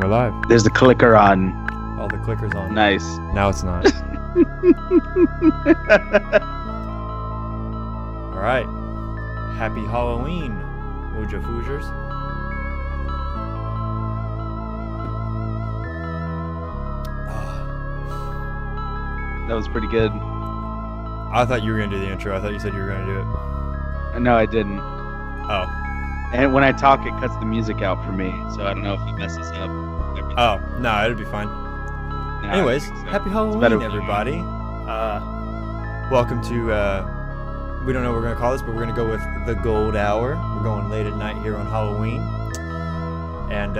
live. There's the clicker on. Oh, the clicker's on. Nice. Now it's not. All right. Happy Halloween, Mojo Foojers. That was pretty good. I thought you were going to do the intro. I thought you said you were going to do it. No, I didn't. Oh. And when I talk, it cuts the music out for me, so I don't know if it messes up everything. Oh, no, it'll be fine. No, Anyways, so. happy Halloween, everybody. Welcome to, we don't know what we're going to call this, but we're going to go with the Gold Hour. We're going late at night here on Halloween. And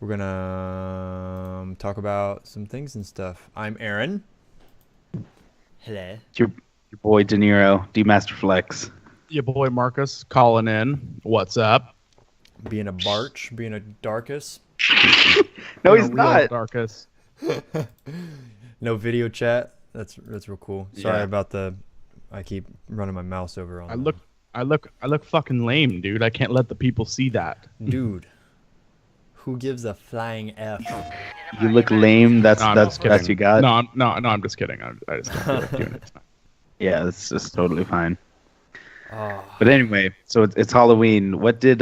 we're going to talk about some things and stuff. I'm Aaron. Hello. Your boy De Niro, D-Master Flex. Your boy Marcus calling in. What's up? Being a Barch, being a Darkus. No, he's not. Darkus. No video chat. That's real cool. Sorry Yeah. about I keep running my mouse over on. I look fucking lame, dude. I can't let the people see that. Dude. Who gives a flying F? You look lame. That's kidding. you got. No, I'm just kidding. I just don't feel like doing it. Yeah, that's just totally fine. Oh. But anyway, so it's Halloween. What did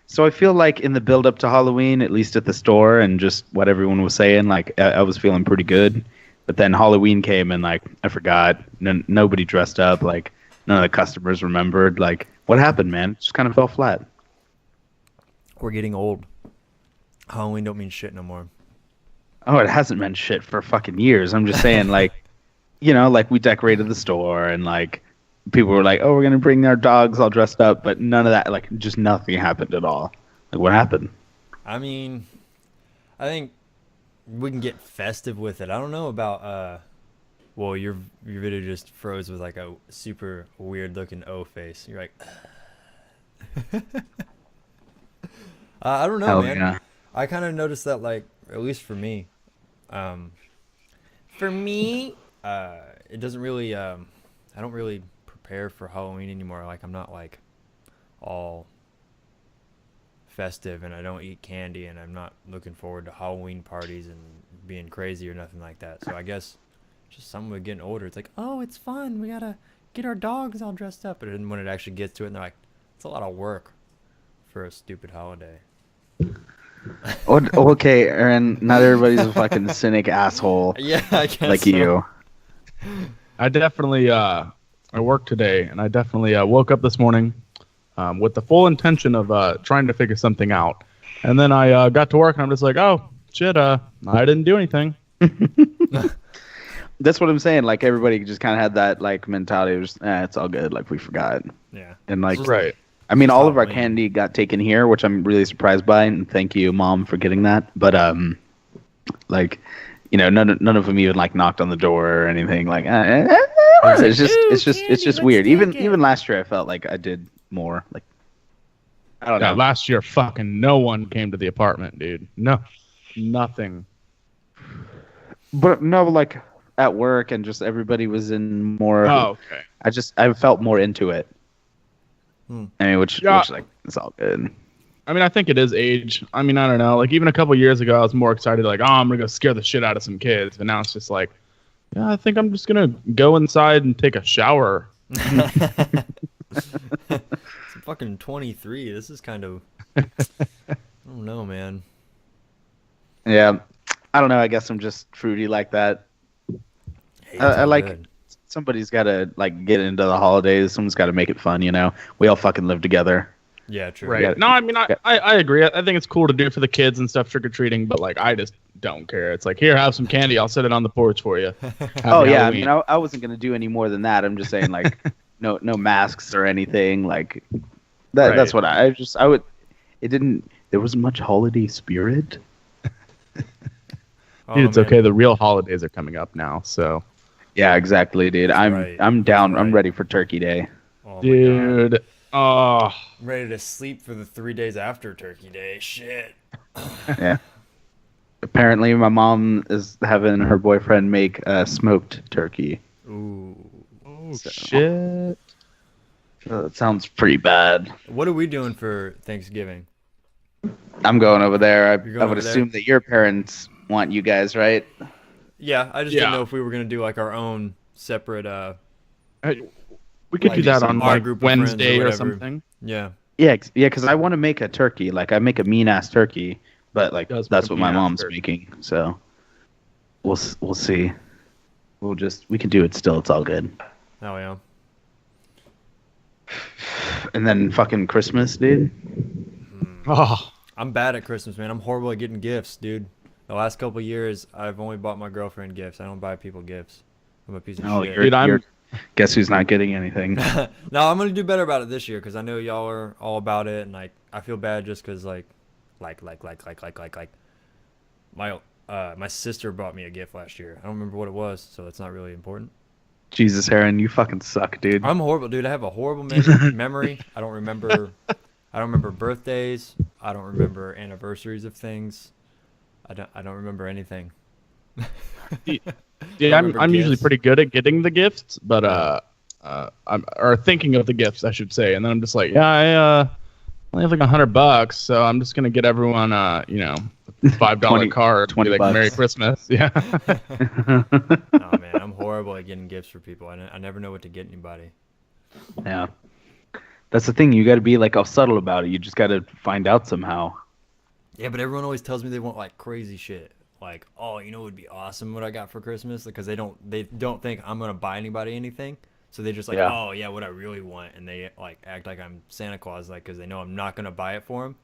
So I feel like in the build up to Halloween, at least at the store and just what everyone was saying, like I was feeling pretty good. But then Halloween came and like I forgot. Nobody dressed up. Like none of the customers remembered. Like what happened, man? It just kind of fell flat. We're getting old. Halloween don't mean shit no more. Oh, it hasn't meant shit for fucking years. I'm just saying, like, you know, like we decorated the store and like people were like, oh, we're gonna bring our dogs all dressed up, but none of that, like, just nothing happened at all. Like, what happened? I mean, I think we can get festive with it. I don't know about well, your video just froze with like a super weird looking O face. You're like I don't know, Hell man. yeah. I kind of noticed that, like, at least for me, it doesn't really, I don't really prepare for Halloween anymore. Like, I'm not, like, all festive, and I don't eat candy, and I'm not looking forward to Halloween parties and being crazy or nothing like that. So I guess just something with getting older, it's like, oh, it's fun. We gotta get our dogs all dressed up. But then when it actually gets to it, and they're like, it's a lot of work for a stupid holiday. Okay, Aaron, not everybody's a fucking cynic asshole Yeah, I guess like so. you. I definitely I worked today, and I definitely woke up this morning with the full intention of trying to figure something out. And then I got to work, and I'm just like, oh shit, I didn't do anything. That's what I'm saying. Like, everybody just kind of had that, like, mentality of just, it's all good. Like, we forgot. Yeah. And, like, Right. I mean, all of our Halloween. candy got taken here, which I'm really surprised by, and thank you, Mom, for getting that. But like, you know, none of them even like knocked on the door or anything. Like, it's just weird. Even last year, I felt like I did more. Like, I don't Yeah, know. last year, fucking no one came to the apartment, dude. No, nothing. But no, like at work and just everybody was in more. Oh, okay. I felt more into it. I mean, which Yeah. like it's all good. I mean, I think it is age. I mean, I don't know. Like, even a couple years ago, I was more excited, like, oh, I'm going to go scare the shit out of some kids. But now it's just like, yeah, I think I'm just going to go inside and take a shower. It's fucking 23. This is kind of, I don't know, man. Yeah, I don't know. I guess I'm just fruity like that. Hey, I like. good. Somebody's got to like get into the holidays. Someone's got to make it fun, you know. We all fucking live together. Yeah, true. Right. Yeah. No, I mean, I agree. I think it's cool to do for the kids and stuff, trick-or-treating, but, like, I just don't care. It's like, here, have some candy. I'll set it on the porch for you. Oh Happy yeah, Halloween. I mean, I wasn't gonna do any more than that. I'm just saying, like, no masks or anything. Like, that. Right. That's what I would. It didn't. There wasn't much holiday spirit. Oh, Dude, it's man. okay. The real holidays are coming up now, so. Yeah, exactly, dude. Right. I'm down. Right. I'm ready for Turkey Day. Oh, my God. Dude. Oh. I'm ready to sleep for the 3 days after Turkey Day. Shit. Yeah. Apparently, my mom is having her boyfriend make smoked turkey. Ooh. Oh, So- shit. It sounds pretty bad. What are we doing for Thanksgiving? I'm going over there. You're I going would over there? assume that your parents want you guys, right? Yeah, I just didn't know if we were gonna do like our own separate Hey, we could Like do that on our like group of friends or Wednesday or whatever. something. Yeah. Yeah, yeah, because I want to make a turkey. Like I make a mean ass turkey, but like Does make that's a what my mean-ass mom's turkey. making. So we'll see. We can do it still. It's all good. Oh yeah. And then fucking Christmas, dude. Oh, I'm bad at Christmas, man. I'm horrible at getting gifts, dude. The last couple of years, I've only bought my girlfriend gifts. I don't buy people gifts. I'm a piece of Oh, shit. Dude, guess who's not getting anything? No, I'm gonna do better about it this year because I know y'all are all about it, and like I feel bad just because like my sister bought me a gift last year. I don't remember what it was, so it's not really important. Jesus, Aaron, you fucking suck, dude. I'm horrible, dude. I have a horrible memory. I don't remember. I don't remember birthdays. I don't remember anniversaries of things. I don't remember anything. yeah, remember I'm usually gifts. pretty good at getting the gifts, but I'm or thinking of the gifts, I should say, and then I'm just like, yeah, I only have like $100, so I'm just gonna get everyone, you know, a $5 card, and be like $20. Merry Christmas, yeah. Oh man, I'm horrible at getting gifts for people. I never know what to get anybody. Yeah, that's the thing. You got to be like all subtle about it. You just got to find out somehow. Yeah, but everyone always tells me they want like crazy shit. Like, oh, you know, it would be awesome what I got for Christmas because they don't think I'm gonna buy anybody anything. So they just like, Yeah. oh yeah, what I really want, and they like act like I'm Santa Claus, like because they know I'm not gonna buy it for them.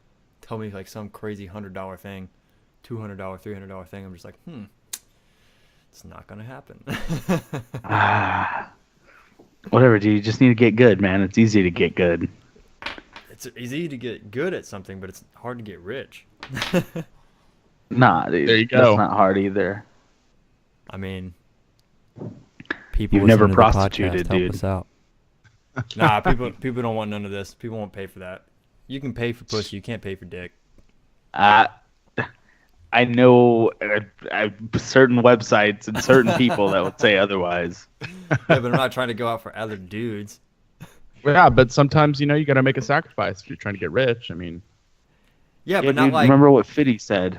Tell me like some crazy $100 thing, $200, $300 thing. I'm just like, it's not gonna happen. Whatever, dude. You just need to get good, man. It's easy to get good. It's easy to get good at something, but it's hard to get rich. Nah, dude. There you go. That's not hard either. I mean, people You've never listening to the prostituted, podcast, help dude. us out. Nah, people don't want none of this. People won't pay for that. You can pay for pussy, you can't pay for dick. I know certain websites and certain people that would say otherwise. Yeah, but I'm not trying to go out for other dudes. Yeah, but sometimes, you know, you got to make a sacrifice if you're trying to get rich. I mean, Yeah, Yeah, but not dude, like remember what Fitty said?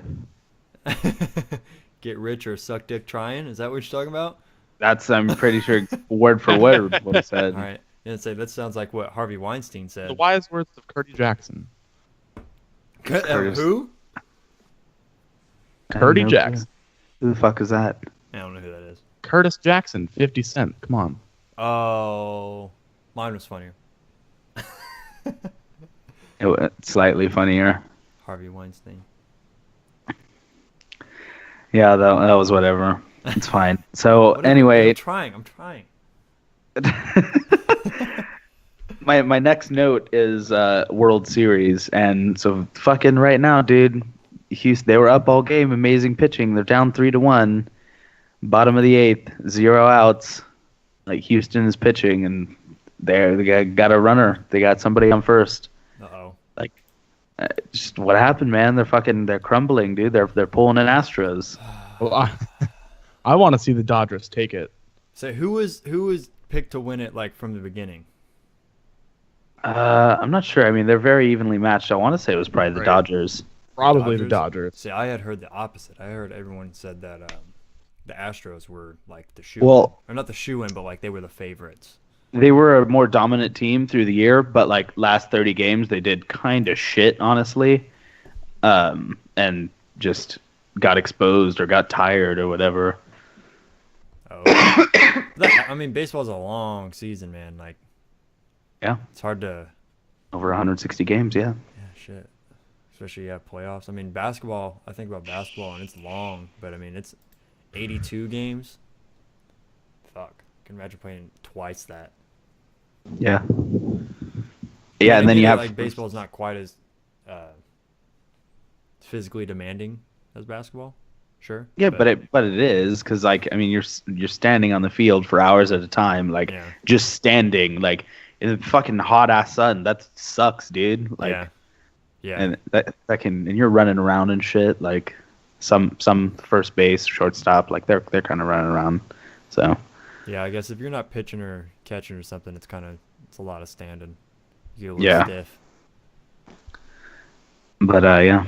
get rich or suck dick trying. Is that what you're talking about? That's, I'm pretty sure, word for word what he said. All right. And say that sounds like what Harvey Weinstein said. the wise words of Curdy Jackson. Curtis. Who? Curdy I have no Jackson. clue. Who the fuck is that? I don't know who that is. Curtis Jackson, 50 Cent. Come on. Oh, mine was funnier. Slightly funnier. Harvey Weinstein. Yeah, that was whatever. It's fine. So Whatever, anyway, I'm trying. my next note is World Series, and so fucking right now, dude, Houston, they were up all game, amazing pitching. They're down 3-1, bottom of the eighth, 0 outs. Like Houston is pitching, and they got a runner. They got somebody on first. Uh-oh. Like, just what happened, man? They're crumbling, dude. They're pulling in Astros. Well, I want to see the Dodgers take it. So who was picked to win it like from the beginning? I'm not sure. I mean, they're very evenly matched. I want to say it was probably the Right. Dodgers. Probably the Dodgers. See, I had heard the opposite. I heard everyone said that the Astros were like the shoe. Well- or not the shoe in, but like they were the favorites. They were a more dominant team through the year, but like last 30 games, they did kind of shit, honestly, and just got exposed or got tired or whatever. Oh, I mean, baseball's a long season, man. Like, Yeah, it's hard to. over 160 games. Yeah, Yeah, shit. Especially playoffs. I mean, basketball. I think about basketball, and it's long, but I mean, it's 82 games. Fuck, I can imagine playing twice that. yeah, yeah. And then you have like baseball's not quite as physically demanding as basketball. Sure. yeah, but it is because like I mean you're standing on the field for hours at a time, like Yeah. just standing, like in the fucking hot ass sun. That sucks, dude. Like, yeah. and that can, and you're running around and shit. Like some first base, shortstop, like they're kind of running around. So Yeah, I guess if you're not pitching or catching or something, it's a lot of standing. You get a little Yeah. stiff. But yeah.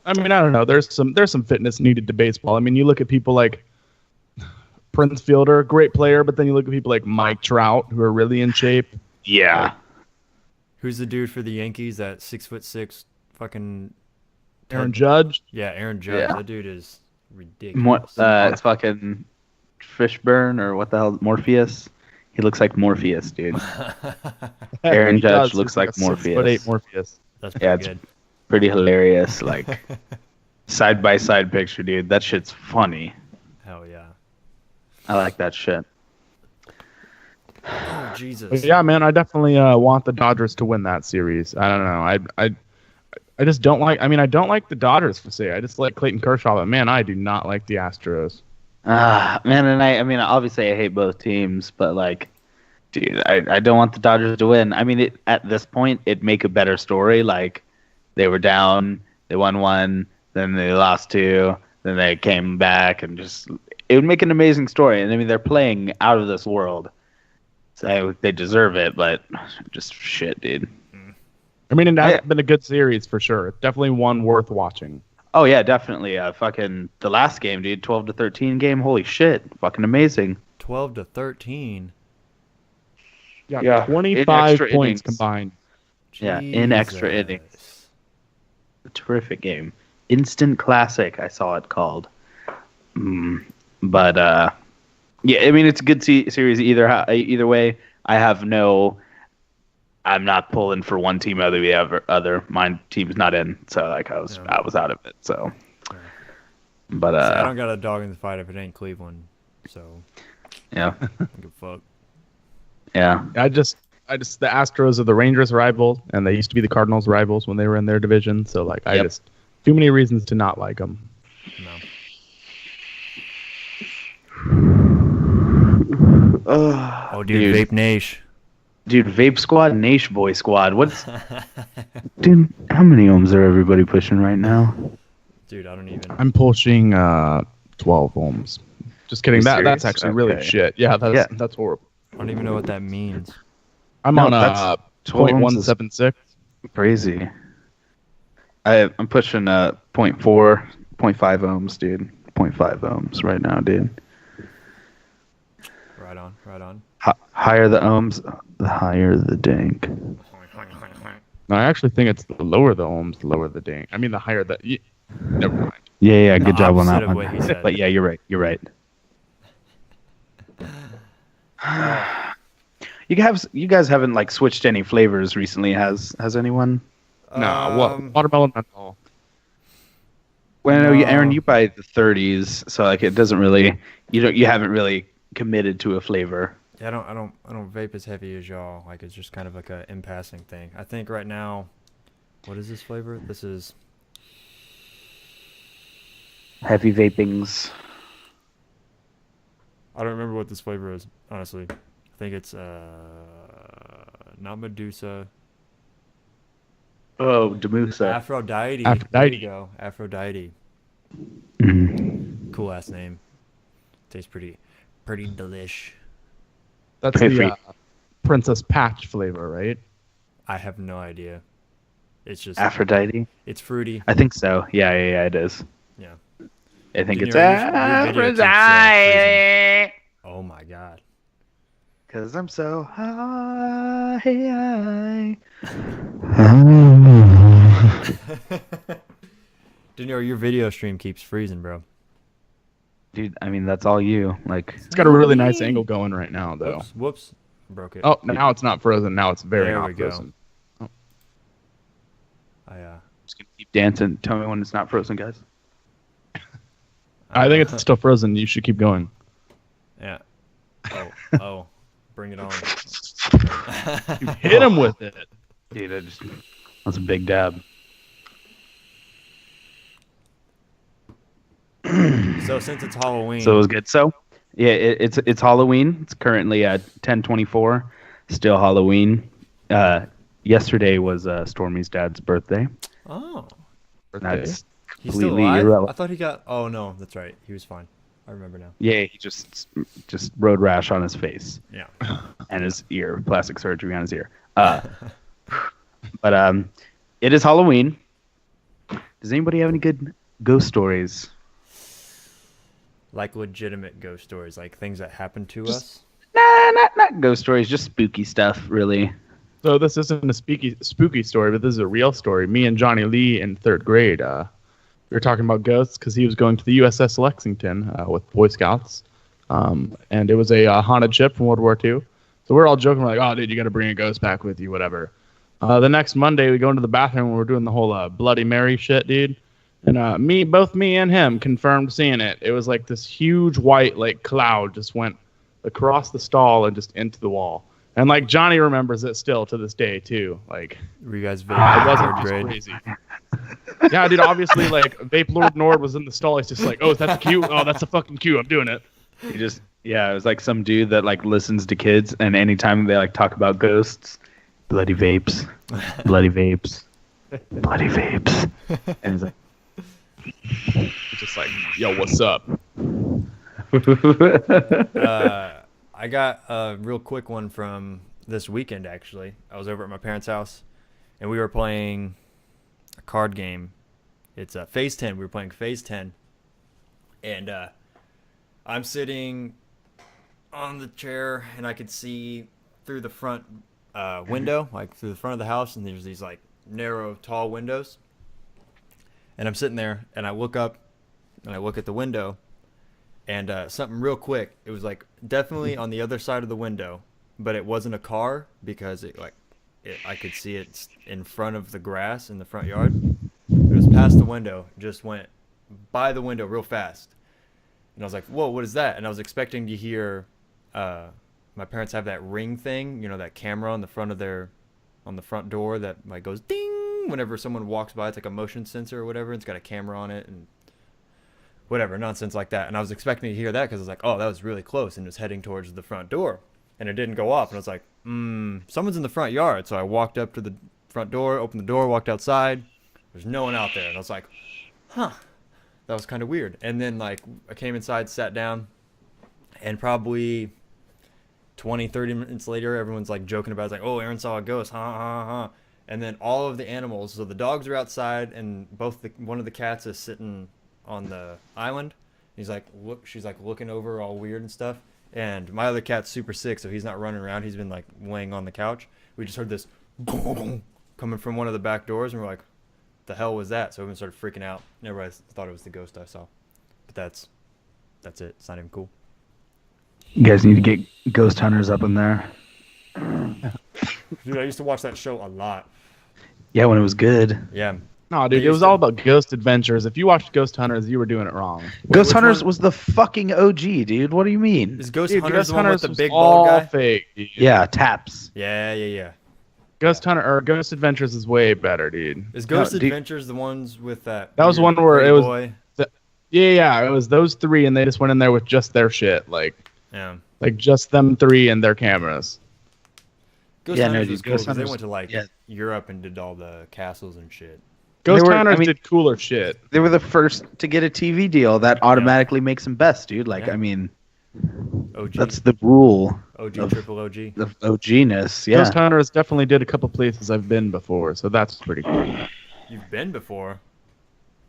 I mean, I don't know. There's some fitness needed to baseball. I mean, you look at people like Prince Fielder, great player, but then you look at people like Mike Trout, who are really in shape. Yeah. Who's the dude for the Yankees? That 6'6" fucking Aaron Judge. Yeah, Aaron Judge. Yeah. That dude is ridiculous. Fucking Fishburne or what the hell? Morpheus. He looks like Morpheus, dude. Aaron Judge looks like Morpheus. 6'8" Morpheus. That's pretty good. Pretty hilarious. Like side by side picture, dude. That shit's funny. Hell yeah. I like that shit. Oh Jesus. But yeah, man, I definitely want the Dodgers to win that series. I don't know. I just don't like. I mean, I don't like the Dodgers per se. I just like Clayton Kershaw, but man, I do not like the Astros. Man, and I mean, obviously, I hate both teams, but like, dude, I don't want the Dodgers to win. I mean, at this point, it'd make a better story. Like, they were down, they won one, then they lost two, then they came back, and just it would make an amazing story. And I mean, they're playing out of this world, so they deserve it. But just shit, dude. I mean, it has been a good series for sure. It's definitely one worth watching. Oh yeah, definitely. Fucking the last game, dude, 12-13 game. Holy shit, fucking amazing. 12-13. Yeah, 25 points innings. Combined. Yeah, in extra innings. A terrific game. Instant classic, I saw it called. But yeah, I mean, it's a good series either way. I'm not pulling for one team over the other. My team's not in, so like I was out of it. So, but I don't got a dog in the fight if it ain't Cleveland. So yeah, I don't give a fuck. Yeah. I just the Astros are the Rangers' rival, and they used to be the Cardinals' rivals when they were in their division. So like, I just too many reasons to not like them. No. Oh, dude, Vape Nash. Dude, Vape Squad, Nash Boy Squad. Dude, how many ohms are everybody pushing right now? Dude, I don't even. I'm pushing 12 ohms. Just kidding. That's actually really shit. Yeah, that's horrible. I don't even know what that means. I'm on 0.176. Crazy. I'm pushing 0.4, 0.5 ohms, dude. 0.5 ohms right now, dude. Right on. Higher the ohms, the higher the dink. No, I actually think it's the lower the ohms, the lower the dink. I mean, the higher the... Never mind. Yeah, good job on that one. What he said. But yeah, you're right. You guys haven't like switched any flavors recently, has anyone? No, what? Watermelon menthol. Well, I know Aaron, you buy the 30s, so like it doesn't really you haven't really committed to a flavor. Yeah, I don't vape as heavy as y'all. Like it's just kind of like a in passing thing. I think right now, what is this flavor? This is heavy vapings. I don't remember what this flavor is, honestly. I think it's not Medusa. Oh, Demusa. Aphrodite. There you go. Aphrodite. Mm-hmm. Cool ass name. Tastes pretty delish. That's the Princess Patch flavor, right? I have no idea. It's just Aphrodite. It's fruity. I think so. Yeah, it is. Yeah. I think it's Aphrodite. Oh my god. Because I'm so high. Daniel, your video stream keeps freezing, bro. Dude, I mean, that's all you. Like, it's got a really nice angle going right now, though. Whoops. Broke it. Oh, now it's not frozen. Now it's very there not we go. frozen. Oh. Just gonna keep dancing. Tell me when it's not frozen, guys. I think it's still frozen. You should keep going. Yeah. Oh. Bring it on. You hit him with it. Dude, that's a big dab. So since it's Halloween. So it was good. So, yeah, it's Halloween. It's currently at 10:24. Still Halloween. Yesterday was Stormy's dad's birthday. Oh. That's He's still completely alive? irrelevant. I thought he got... Oh, no. That's right. He was fine. I remember now. Yeah, he just road rash on his face. Yeah. And his ear. Plastic surgery on his ear. But it is Halloween. Does anybody have any good ghost stories? Like legitimate ghost stories, like things that happen to Just- us. Nah, not ghost stories, just spooky stuff, really. So this isn't a spooky story, but this is a real story. Me and Johnny Lee in 3rd grade, we were talking about ghosts because he was going to the USS Lexington with Boy Scouts, and it was a haunted ship from World War II. So we're all joking, we're like, "Oh, dude, you got to bring a ghost back with you, whatever." The next Monday, we go into the bathroom and we're doing the whole Bloody Mary shit, dude. And both me and him confirmed seeing it. It was like this huge white like cloud just went across the stall and just into the wall. And like Johnny remembers it still to this day too. Like Were you guys it vaping in wasn't 3rd just grade? crazy. Yeah, dude. Obviously, like Vape Lord Nord was in the stall. He's just like, "Oh, that's a cue. Oh, that's a fucking cue. I'm doing it." Yeah, it was like some dude that like listens to kids, and anytime they like talk about ghosts, bloody vapes, bloody vapes, bloody vapes, and he's like, It's just like, "Yo, what's up?" I got a real quick one from this weekend, actually. I was over at my parents' house, and we were playing a card game. It's Phase 10. We were playing Phase 10. And I'm sitting on the chair, and I could see through the front window, like through the front of the house, and there's these like narrow, tall windows. And I'm sitting there, and I look up, and I look at the window, and something real quick. It was like definitely on the other side of the window, but it wasn't a car because I could see it in front of the grass in the front yard. It was past the window, just went by the window real fast. And I was like, "Whoa, what is that?" And I was expecting to hear my parents have that Ring thing, that camera on the front door that like goes ding whenever someone walks by. It's like a motion sensor or whatever. It's got a camera on it and whatever nonsense like that. And I was expecting to hear that because I was like, "Oh, that was really close," and it was heading towards the front door, and it didn't go off. And I was like, someone's in the front yard. So I walked up to the front door, opened the door, walked outside. There's no one out there, and I was like, "Huh, that was kind of weird." And then like I came inside, sat down, and probably 20-30 minutes later, everyone's like joking about it. It's like, "Oh, Aaron saw a ghost, ha ha ha." And then all of the animals, so the dogs are outside, and one of the cats is sitting on the island. He's like, she's like looking over all weird and stuff. And my other cat's super sick, so he's not running around. He's been like laying on the couch. We just heard this coming from one of the back doors, and we're like, "The hell was that?" So everyone started freaking out. And everybody thought it was the ghost I saw. But that's it. It's not even cool. You guys need to get ghost hunters up in there. Dude, I used to watch that show a lot. Yeah, when it was good. Yeah. No, dude, it was all about Ghost Adventures. If you watched Ghost Hunters, you were doing it wrong. Ghost which Hunters one? was the fucking OG, dude. What do you mean? Is Ghost Dude, Hunters Ghost the one Hunters with the was big all bald guy? fake, dude. Yeah, Taps. Yeah. Ghost Adventures is way better, dude. Is Ghost dude. Adventures the ones with that? That was weird one where gray it was- boy? Yeah, it was those three, and they just went in there with just their shit, like Yeah. just them three and their cameras. Ghost Yeah, no, Hunters dude, was cool Ghost because they Hunters- went to like yeah. Europe and did all the castles and shit. Ghost They were- Hunters I mean- did cooler shit. They were the first to get a TV deal. That automatically makes them best, dude. Like, Yeah. I mean, OG. that's the rule OG, of- triple OG. of OG-ness. Yeah. Ghost Hunters definitely did a couple places I've been before, so that's pretty cool. You've been before.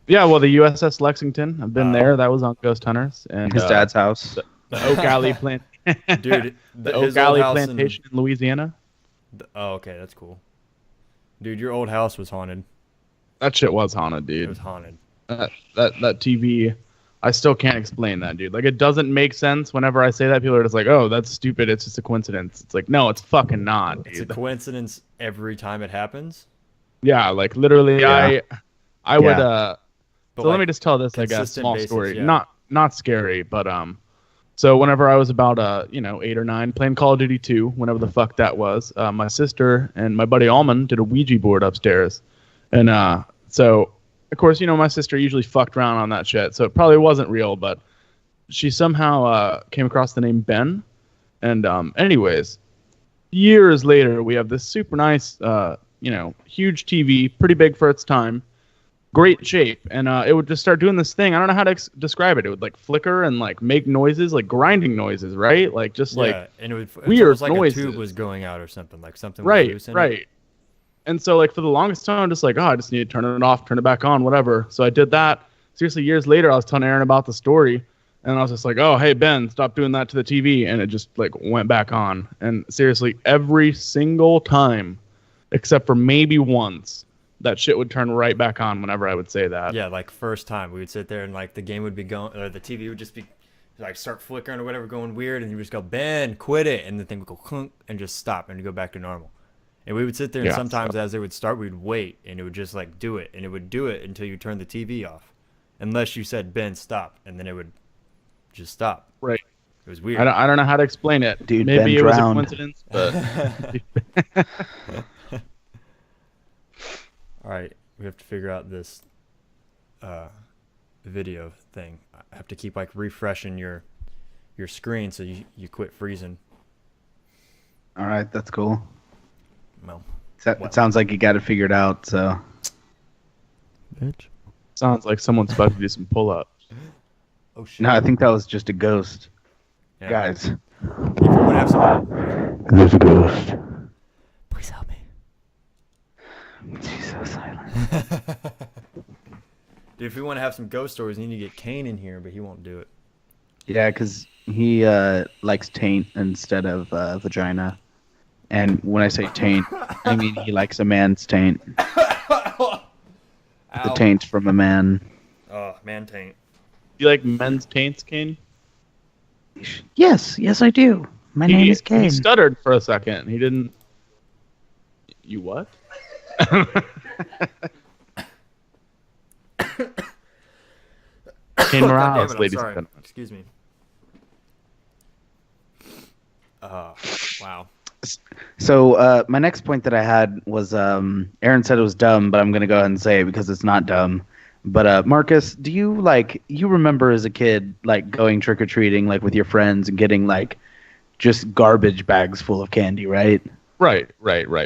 Yeah, well, the USS Lexington, I've been Oh. there. That was on Ghost Hunters. And His dad's house. the Oak Alley plant. Dude, the his Oak old Alley house plantation in Louisiana. Oh, okay, that's cool. Dude, your old house was haunted. That shit was haunted, It dude. was haunted. That TV, I still can't explain that, dude. Like, it doesn't make sense. Whenever I say that, people are just like, "Oh, that's stupid. It's just a coincidence." It's like, no, it's fucking not, It's a dude. coincidence every time it happens. Yeah, like literally, Yeah. I would. But So let like, me just tell this, I guess, consistent small basis, story. yeah. Not scary, but So whenever I was about 8 or 9, playing Call of Duty 2, whenever the fuck that was, my sister and my buddy Alman did a Ouija board upstairs, and so of course my sister usually fucked around on that shit, so it probably wasn't real, but she somehow came across the name Ben, and anyways, years later we have this super nice huge TV, pretty big for its time. Great shape, and it would just start doing this thing. I don't know how to describe it. It would like flicker and like make noises, like grinding noises, right? Like just like and it was weird almost like noises. a tube was going out or something, like something was right, loose in it. right. And so like for the longest time, I'm just like, oh, I just need to turn it off, turn it back on, whatever. So I did that. Seriously, years later, I was telling Aaron about the story, and I was just like, oh, hey, Ben, stop doing that to the TV. And it just like went back on. And seriously, every single time, except for maybe once, that shit would turn right back on whenever I would say that. Yeah, like first time we would sit there and like the game would be going, or the TV would just be like start flickering or whatever, going weird, and you just go, Ben, quit it, and the thing would go clunk and just stop and go back to normal. And we would sit there, and sometimes as it would start, we'd wait, and it would just like do it, and it would do it until you turned the TV off, unless you said, Ben, stop, and then it would just stop. Right. It was weird. I don't know how to explain it. Dude, maybe Ben it was a drowned. coincidence, but All right, we have to figure out this video thing. I have to keep like refreshing your screen so you quit freezing. All right, that's cool. Well, It sounds like you got it figured out. So, bitch. sounds like someone's about to do some pull-ups. Oh shit. no, I think that was just a ghost. Yeah. Guys, If you want to have some, there's a ghost. please help me. She's so silent. Dude, if we want to have some ghost stories, we need to get Kane in here, but he won't do it. Yeah, because he likes taint instead of vagina. And when I say taint, I mean he likes a man's taint. The taint from a man. Oh, man taint. You like men's taints, Kane? Yes, I do. My name is He Kane. stuttered for a second. He didn't. You what? Kane God Morales, damn it, ladies I'm sorry. and gentlemen. Excuse me. Wow. So my next point that I had was Aaron said it was dumb, but I'm going to go ahead and say it because it's not dumb. But Marcus, do you remember as a kid like going trick-or-treating like with your friends and getting like just garbage bags full of candy, right? Right.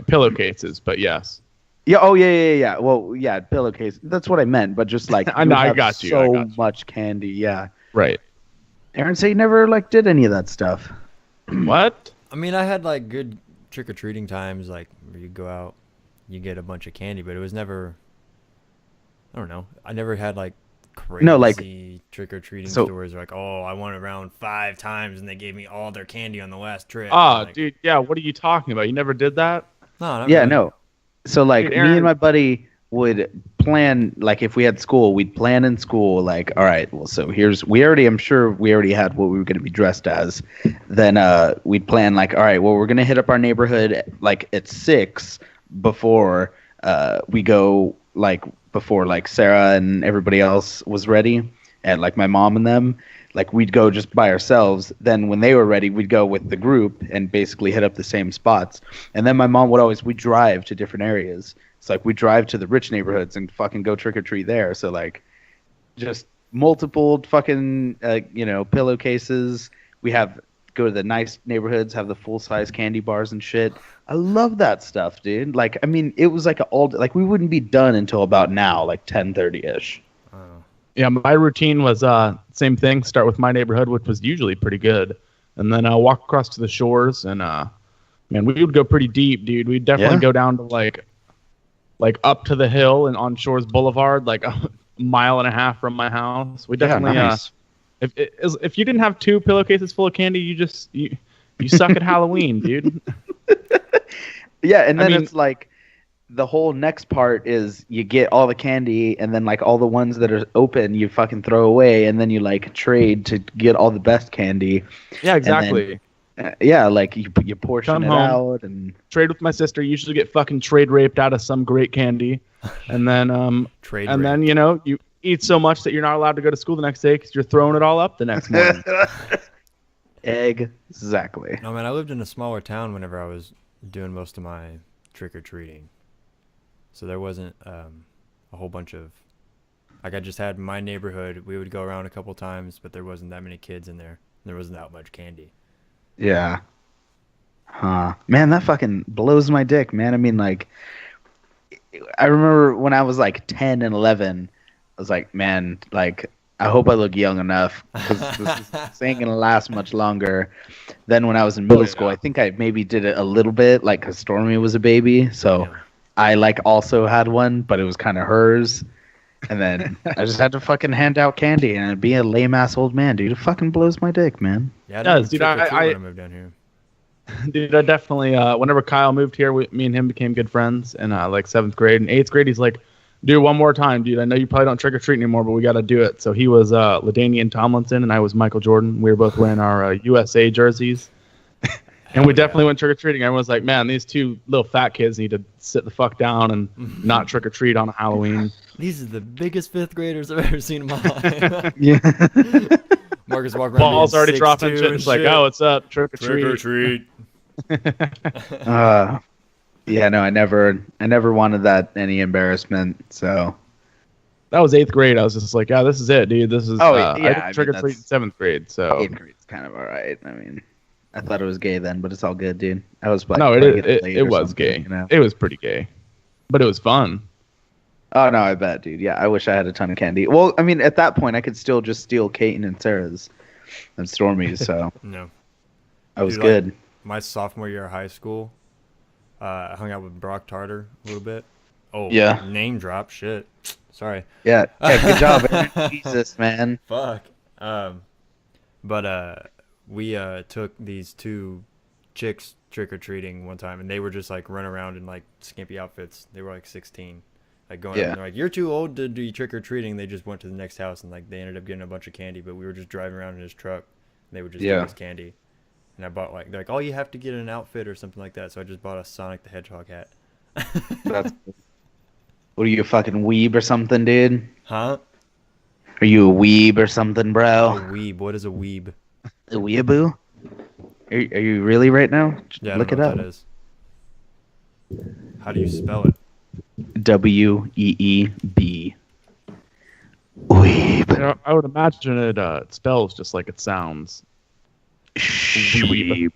Pillowcases, but yes. Yeah. Oh, yeah. Well, yeah, pillowcase. That's what I meant. But just like I know, you I have got you, So much candy. Yeah. Right. Aaron said he never like did any of that stuff. What? I mean, I had like good trick-or-treating times, like where you go out, you get a bunch of candy, but it was never, I don't know. I never had like crazy trick-or-treating stores like, oh, I went around 5 times and they gave me all their candy on the last trip. Oh, like, dude, yeah, what are you talking about? You never did that? No, not Yeah, really. no. So like Dude, me Aaron- and my buddy would plan, like if we had school, we'd plan in school like, all right, well, so I'm sure we already had what we were going to be dressed as. Then we'd plan like, all right, well, we're going to hit up our neighborhood like at 6 before we go, like before like Sarah and everybody else was ready, and like my mom and them. Like we'd go just by ourselves. Then when they were ready, we'd go with the group and basically hit up the same spots. And then my mom we'd drive to different areas. It's like we'd drive to the rich neighborhoods and fucking go trick or treat there. So like just multiple fucking, pillowcases. We go to the nice neighborhoods, have the full size candy bars and shit. I love that stuff, dude. Like, I mean, it was like we wouldn't be done until about now, like 10:30ish. Yeah, my routine was same thing. Start with my neighborhood, which was usually pretty good, and then walk across to the shores. And man, we would go pretty deep, dude. We'd definitely go down to like up to the hill and on Shores Boulevard, like a mile and a half from my house. We definitely nice. If you didn't have 2 pillowcases full of candy, you suck at Halloween, dude. Yeah, and then it's like the whole next part is you get all the candy, and then like all the ones that are open you fucking throw away, and then you like trade to get all the best candy. Yeah, exactly. Like you portion Come it home, out and trade with my sister. Usually get fucking trade raped out of some great candy, and then then you eat so much that you're not allowed to go to school the next day because you're throwing it all up the next morning. Exactly. No, man, I lived in a smaller town whenever I was doing most of my trick-or-treating. So there wasn't a whole bunch of, like I just had my neighborhood. We would go around a couple times, but there wasn't that many kids in there. There wasn't that much candy. Yeah. Huh. Man, that fucking blows my dick, man. I mean, like, I remember when I was like 10 and 11, I was like, man, like, I hope I look young enough because this ain't gonna last much longer. Then when I was in middle school, I think I maybe did it a little bit, like, because Stormy was a baby. So I like also had one, but it was kind of hers. And then I just had to fucking hand out candy and be a lame ass old man, dude. It fucking blows my dick, man. Yeah, I didn't Dude, trick or treat when I moved down here. Dude, I definitely. Whenever Kyle moved here, me and him became good friends in like 7th grade. And 8th grade, he's like, "Dude, one more time, dude. I know you probably don't trick or treat anymore, but we got to do it." So he was LaDainian Tomlinson, and I was Michael Jordan. We were both wearing our USA jerseys, and we definitely went trick or treating. Everyone's like, "Man, these two little fat kids need to sit the fuck down and not trick or treat on Halloween." These are the biggest 5th graders I've ever seen in my life. Yeah. Marcus walking around. Balls already 6'2" dropping and shit. It's like, "Oh, what's up? Trick or treat." Trick or treat. Yeah, no, I never wanted that any embarrassment. So That was 8th grade. I was just like, "Yeah, this is it, dude. This is." I did trick or treat in 7th grade. So 8th grade's kind of all right. I mean, I thought it was gay then, but it's all good, dude. I was like, no, playing late it or was something, gay. You know? It was pretty gay, but it was fun. Oh no, I bet, dude. Yeah, I wish I had a ton of candy. Well, I mean, at that point, I could still just steal Kaiten and Sarah's and Stormy's, so No. I was Dude, good. Like, my sophomore year of high school, I hung out with Brock Tarter a little bit. Oh, Yeah. Name drop. Shit. Sorry. Yeah, good job, Aaron. Jesus, man. Fuck. But we took these 2 chicks trick or treating one time, and they were just like running around in like skimpy outfits. They were like 16, like going up, Yeah. and they're like, "You're too old to do trick or treating." They just went to the next house, and like they ended up getting a bunch of candy. But we were just driving around in his truck, and they would just give Yeah. us candy. And I bought like, they're like, "Oh, you have to get an outfit or something like that." So I just bought a Sonic the Hedgehog hat. That's what are you, a fucking weeb or something, dude? Huh? Are you a weeb or something, A bro? weeb. What is a weeb? A weeaboo? Are you really right now? Yeah, I Look don't it know up. what that is. How do you spell it? Weeb. Weeb. You know, I would imagine it spells just like it sounds. Weeb.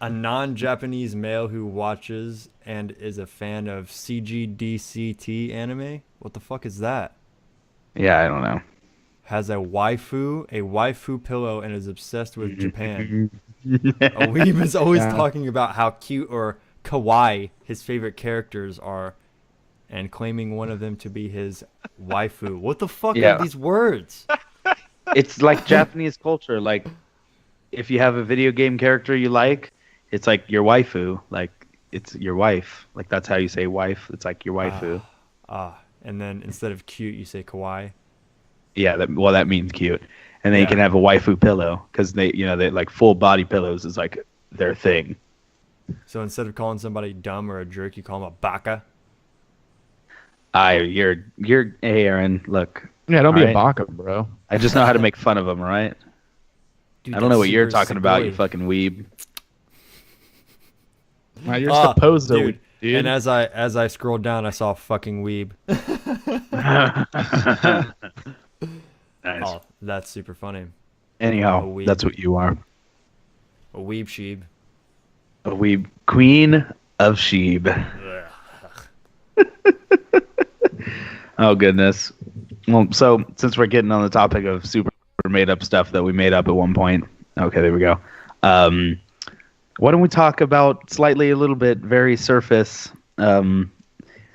A non-Japanese male who watches and is a fan of CGDCT anime? What the fuck is that? Yeah, I don't know. Has a waifu pillow, and is obsessed with Japan. A weeb is always Yeah. talking about how cute or kawaii his favorite characters are, and claiming one of them to be his waifu. What the fuck Yeah. are these words? It's like Japanese culture. Like, if you have a video game character you like, it's like your waifu. Like, it's your wife. Like, that's how you say wife. It's like your waifu. And then instead of cute, you say kawaii. Yeah, that means cute. And then you Yeah. can have a waifu pillow because they like full body pillows is like their thing. So instead of calling somebody dumb or a jerk, you call them a baka. You're hey Aaron, look. Yeah, don't be Alright. a baka, bro. I just know how to make fun of them, right? Dude, I don't know that's what you're super talking about, you sugoi. fucking weeb. You're supposed to, dude. dude. And as I scrolled down, I saw fucking weeb. Nice. Oh, that's super funny. A Anyhow, weeb. that's what you are. A weeb sheeb. A weeb, queen of sheeb. Oh goodness. Well, so since we're getting on the topic of super made up stuff that we made up at one point, okay, there we go. Why don't we talk about slightly a little bit, very surface,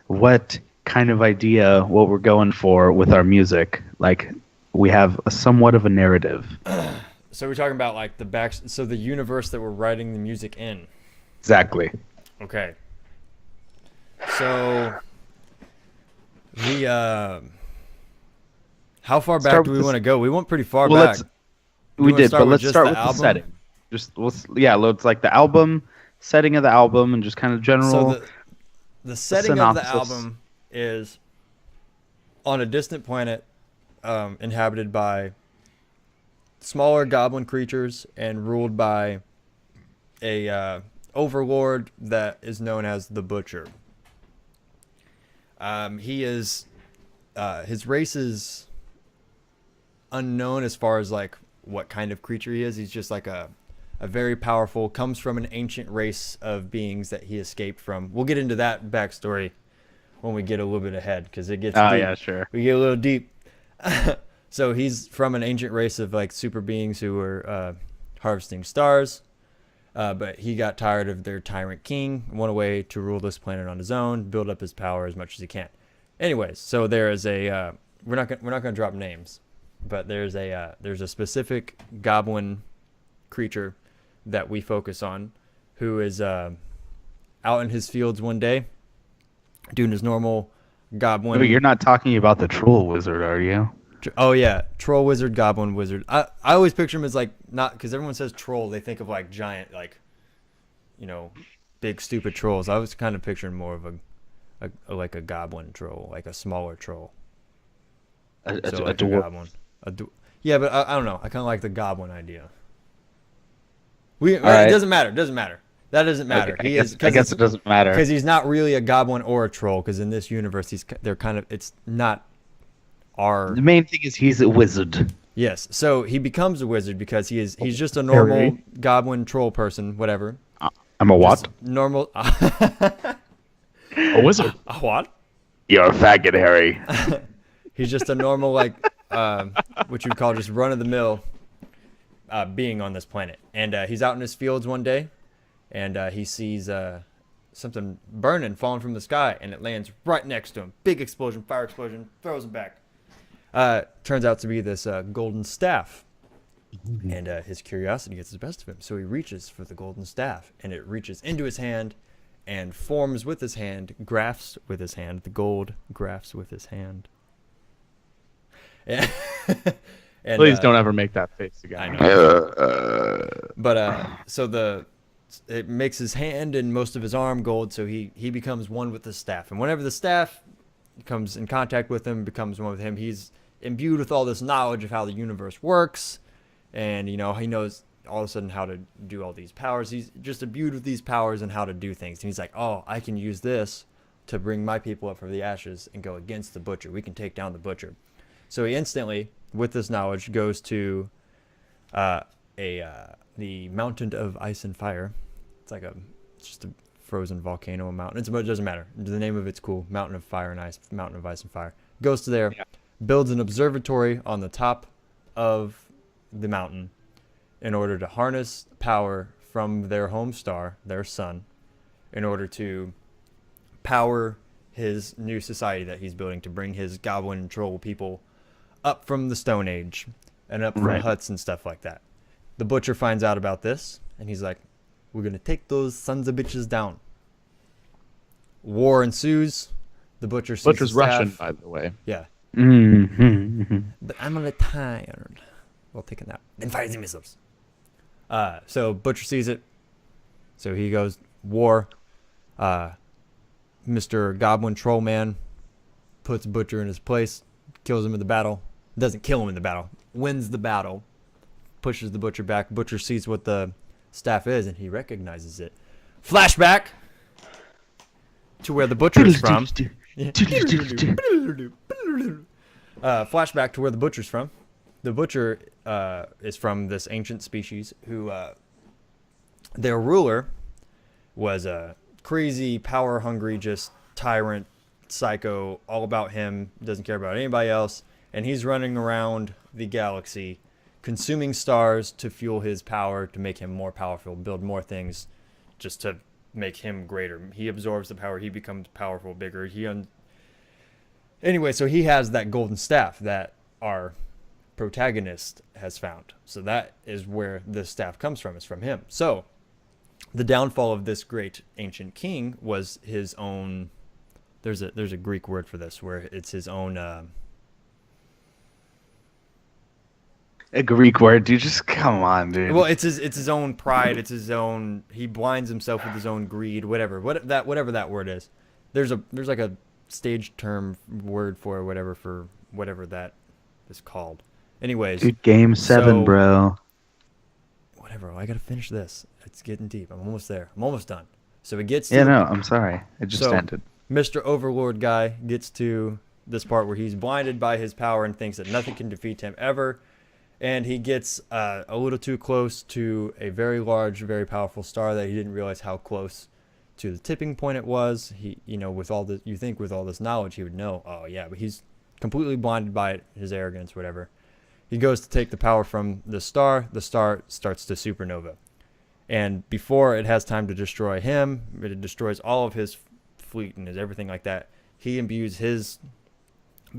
what kind of idea, what we're going for with our music? Like, we have a somewhat of a narrative. So we're talking about like the universe that we're writing the music in. Exactly. Okay. So we how far back Start do with we this- want to go? We went pretty far Well, back. We wanna did, start but with let's just start the with album? the setting. Let's like the album, setting of the album, and just kind of general. So the setting of the synopsis. album is on a distant planet inhabited by smaller goblin creatures and ruled by a overlord that is known as the Butcher. He is his race is unknown as far as like what kind of creature he is. He's just like a very powerful, comes from an ancient race of beings that he escaped from. We'll get into that backstory when we get a little bit ahead because it gets deep. Yeah, sure. We get a little deep. So he's from an ancient race of like super beings who were harvesting stars. But he got tired of their tyrant king, went away to rule this planet on his own, build up his power as much as he can. Anyways, so there is a we're not gonna drop names, but there's a specific goblin creature that we focus on, who is out in his fields one day, doing his normal goblin. But you're not talking about the troll wizard, are you? Oh yeah, troll wizard, goblin wizard. I always picture him as like, not because everyone says troll, they think of like giant, like, big stupid trolls. I was kind of picturing more of like a goblin troll, like a smaller troll. A Like dwarf. goblin. Yeah, but I don't know. I kind of like the goblin idea. It doesn't matter. That doesn't matter. Okay, I guess it doesn't matter. Because he's not really a goblin or a troll. Because in this universe, it's not our. The main thing is he's a wizard. Yes, so he becomes a wizard because he's just a normal goblin troll person, whatever. I'm a what? Just normal. A wizard. A what? You're a faggot, Harry. He's just a normal, like, what you'd call just run-of-the-mill being on this planet. And he's out in his fields one day, and he sees something burning, falling from the sky, and it lands right next to him. Big explosion, fire explosion, throws him back. Turns out to be this golden staff. And his curiosity gets the best of him. So he reaches for the golden staff, and it reaches into his hand and forms with his hand, grafts with his hand. The gold grafts with his hand. And, Please don't ever make that face again. I know. But so it makes his hand and most of his arm gold, so he becomes one with the staff. And whenever the staff comes in contact with him, becomes one with him, he's imbued with all this knowledge of how the universe works. And, he knows all of a sudden how to do all these powers. He's just imbued with these powers and how to do things. And he's like, oh, I can use this to bring my people up from the ashes and go against the butcher. We can take down the butcher. So he instantly, with this knowledge, goes to the mountain of ice and fire. It's just a frozen volcano mountain. It doesn't matter. The name of it's cool. Mountain of fire and ice. Mountain of ice and fire. Goes to there, builds an observatory on the top of the mountain in order to harness power from their home star, their sun, in order to power his new society that he's building to bring his goblin and troll people up from the Stone Age and up from huts and stuff like that. The butcher finds out about this, and he's like, we're going to take those sons of bitches down. War ensues. The butcher sees Butcher's the staff. Russian, by the way. Yeah. Mm-hmm. But I'm a little tired. Well, take a nap. Then fire the missiles. So Butcher sees it. So he goes, war. Mr. Goblin Troll Man puts Butcher in his place, kills him in the battle. Doesn't kill him in the battle. Wins the battle. Pushes the Butcher back. Butcher sees what the staff is, and he recognizes it. Flashback to where the Butcher's from. Flashback to where the Butcher's from. The Butcher is from this ancient species who their ruler was a crazy, power-hungry, just tyrant, psycho, all about him, doesn't care about anybody else, and he's running around the galaxy, consuming stars to fuel his power, to make him more powerful, build more things, just to make him greater. He absorbs the power, he becomes powerful, bigger. Anyway, so he has that golden staff that our protagonist has found. So that is where this staff comes from. It's from him. So the downfall of this great ancient king was his own. There's a Greek word for this where it's his own. A Greek word, dude. Just come on, dude. Well, it's his own pride. It's his own. He blinds himself with his own greed. Whatever that word is. There's like a stage term word for whatever that is called. Anyways, dude, game 7, bro. Whatever. I gotta finish this. It's getting deep. I'm almost there. I'm almost done. So it gets. I'm sorry. It just ended. Mr. Overlord guy gets to this part where he's blinded by his power and thinks that nothing can defeat him ever, and he gets a little too close to a very large, very powerful star that he didn't realize how close to the tipping point it was. He, with all this, you think with all this knowledge, he would know. Oh yeah, but he's completely blinded by it, his arrogance, whatever. He goes to take the power from the star. The star starts to supernova. And before it has time to destroy him, it destroys all of his fleet and his everything like that. He imbues his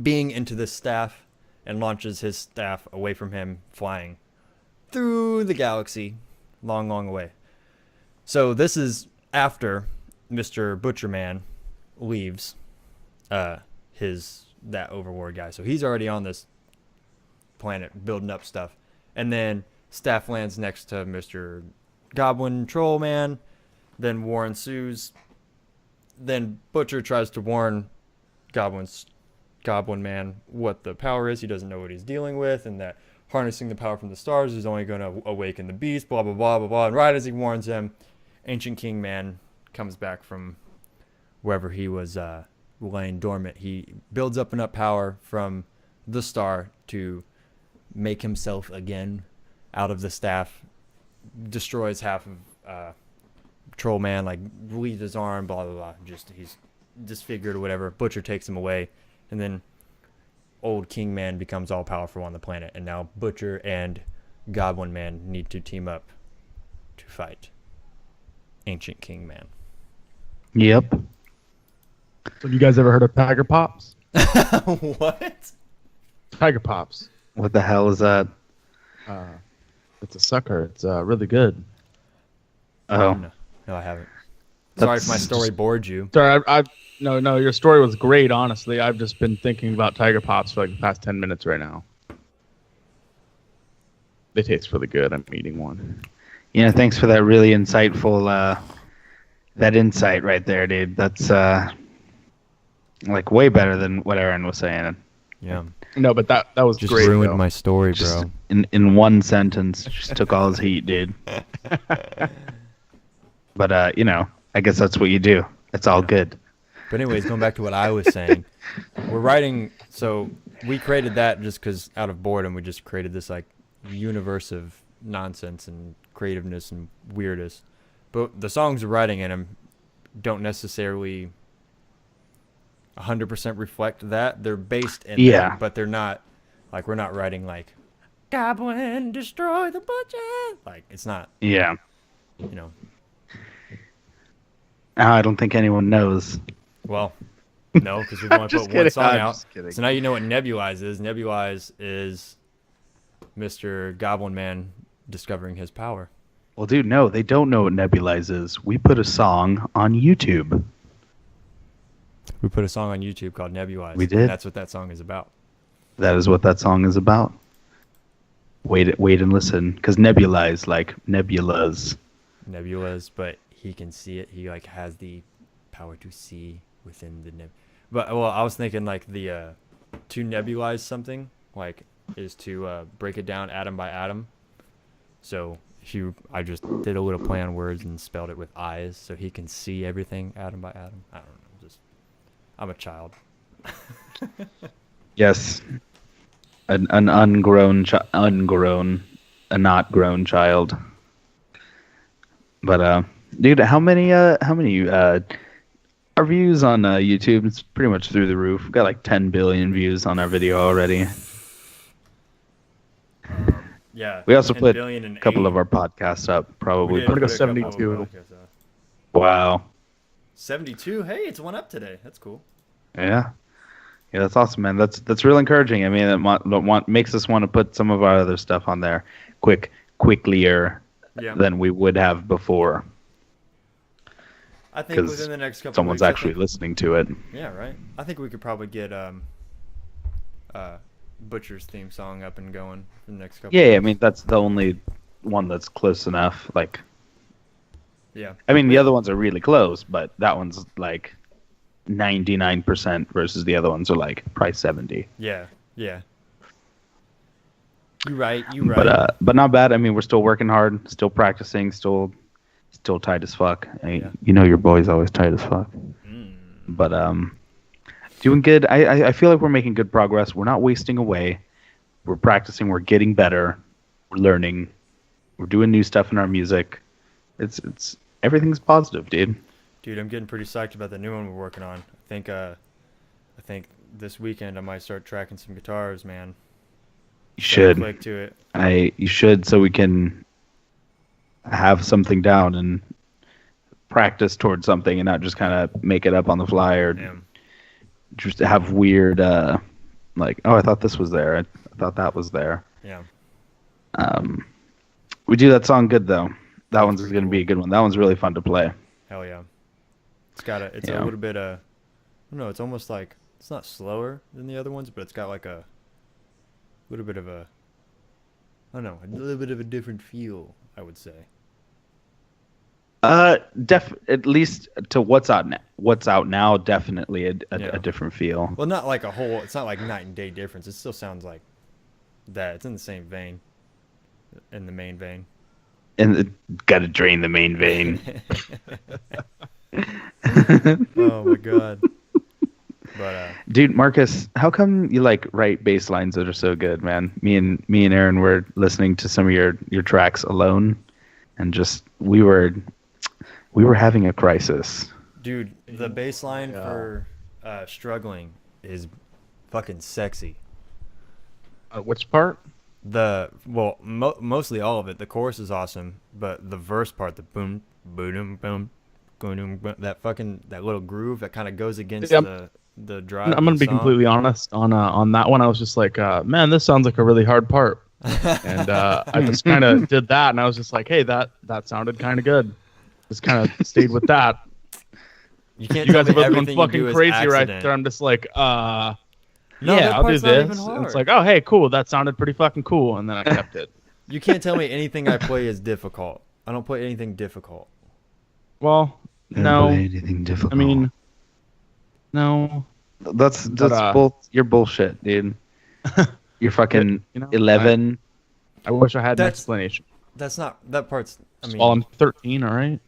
being into this staff and launches his staff away from him, flying through the galaxy, long, long away. So this is after Mr. Butcherman leaves that overlord guy. So he's already on this planet building up stuff. And then staff lands next to Mr. Goblin Troll Man. Then war ensues. Then Butcher tries to warn Goblin Man what the power is. He doesn't know what he's dealing with, and that harnessing the power from the stars is only going to awaken the beast, blah, blah, blah, blah, blah. And right as he warns him, Ancient King Man comes back from wherever he was laying dormant. He builds up enough power from the star to make himself again out of the staff, destroys half of Troll Man, like bleeds his arm, blah, blah, blah. Just he's disfigured or whatever. Butcher takes him away, and then old King Man becomes all powerful on the planet, and now Butcher and Goblin Man need to team up to fight Ancient King Man. Yep. Have you guys ever heard of Tiger Pops? What? Tiger Pops. What the hell is that? It's a sucker. It's really good. Oh, No, I haven't. Sorry if my story bored you. Sorry, no, your story was great, honestly. I've just been thinking about Tiger Pops for like the past 10 minutes right now. They taste really good. I'm eating one. yeah. Thanks for that really insightful, that insight right there, dude. That's like way better than what Aaron was saying. Yeah. No, but that was Just great. ruined though. my story, Just bro. in one sentence, just took all his heat, dude. But I guess that's what you do. It's all good. But anyways, going back to what I was saying, we're writing. So we created that just because out of boredom, we just created this like universe of nonsense and creativeness and weirdness. But the songs we're writing in them don't necessarily 100% reflect that. They're based in that, but they're not like, we're not writing like Goblin destroy the butcher. Like it's not. Yeah. You know. I don't think anyone knows. Well, no, because we've only just put one kidding. song I'm out. just kidding. So now you know what Nebulize is. Nebulize is Mr. Goblin Man discovering his power. Well, dude, no, they don't know what Nebulize is. We put a song on YouTube. We put a song on YouTube called Nebulize. We did. And that's what that song is about. That is what that song is about. Wait and listen, because Nebulize, like nebulas. Nebulas, but he can see it. He like has the power to see within the But well, I was thinking like the to nebulize something like is to break it down atom by atom. So I just did a little play on words and spelled it with eyes, so he can see everything atom by atom. I don't know. I'm a child. Yes, an ungrown, a not grown child. But dude, how many our views on YouTube? It's pretty much through the roof. We've got like 10 billion views on our video already. Yeah. We also 10 put billion a and couple 8. of our podcasts up, probably. We I'm gonna go did put a couple 72. of podcasts up. Wow. 72. Hey, it's one up today. That's cool. Yeah, that's awesome, man. That's real encouraging. I mean, it makes us want to put some of our other stuff on there quicklier than we would have before. I think within the next couple someone's weeks, actually listening to it. Yeah, right. I think we could probably get Butcher's theme song up and going for the next couple Yeah, weeks. I mean that's the only one that's close enough. Like, yeah. I mean the other ones are really close, but that one's like 99% versus the other ones are like probably 70. Yeah. You right. But not bad. I mean, we're still working hard, still practicing, still tight as fuck. You know your boy's always tight as fuck. But doing good. I feel like we're making good progress. We're not wasting away. We're practicing. We're getting better. We're learning. We're doing new stuff in our music. It's everything's positive, dude. Dude, I'm getting pretty psyched about the new one we're working on. I think this weekend I might start tracking some guitars, man. You should. Click to it. You should, so we can have something down and practice towards something, and not just kind of make it up on the fly, or just have weird like, oh, I thought this was there, I thought that was there. Yeah. We do that song good though. That one's going to be a good one. That one's really fun to play. Hell yeah. It's a little bit I don't know, it's almost like, it's not slower than the other ones, but it's got like a little bit of a, I don't know, a little bit of a different feel, I would say. At least to what's out now, definitely a different feel. Well, not like it's not like night and day difference. It still sounds like that. It's in the same vein, in the main vein. And gotta drain the main vein. Oh my god. But dude, Marcus, how come you like write bass lines that are so good, man? Me and Aaron were listening to some of your tracks alone, and just we were having a crisis. Dude, the bass line for Struggling is fucking sexy. Which part? Mostly all of it. The chorus is awesome, but the verse part, the boom, boom, boom, boom, that little groove that kind of goes against the drive. I'm gonna be completely honest on that one. I was just like, man, this sounds like a really hard part, and I just kind of did that, and I was just like, hey, that sounded kind of good. Just kind of stayed with that. You can't. You guys are both going everything fucking crazy right there. I'm just like, No, yeah, I'll do this. And it's like, oh, hey, cool. That sounded pretty fucking cool. And then I kept it. You can't tell me anything I play is difficult. I don't play anything difficult. Well, no. Anything difficult. I mean, no. That's you're bullshit, dude. You're fucking 11. I wish I had an explanation. That's not that part's. I mean, well, I'm 13. All right.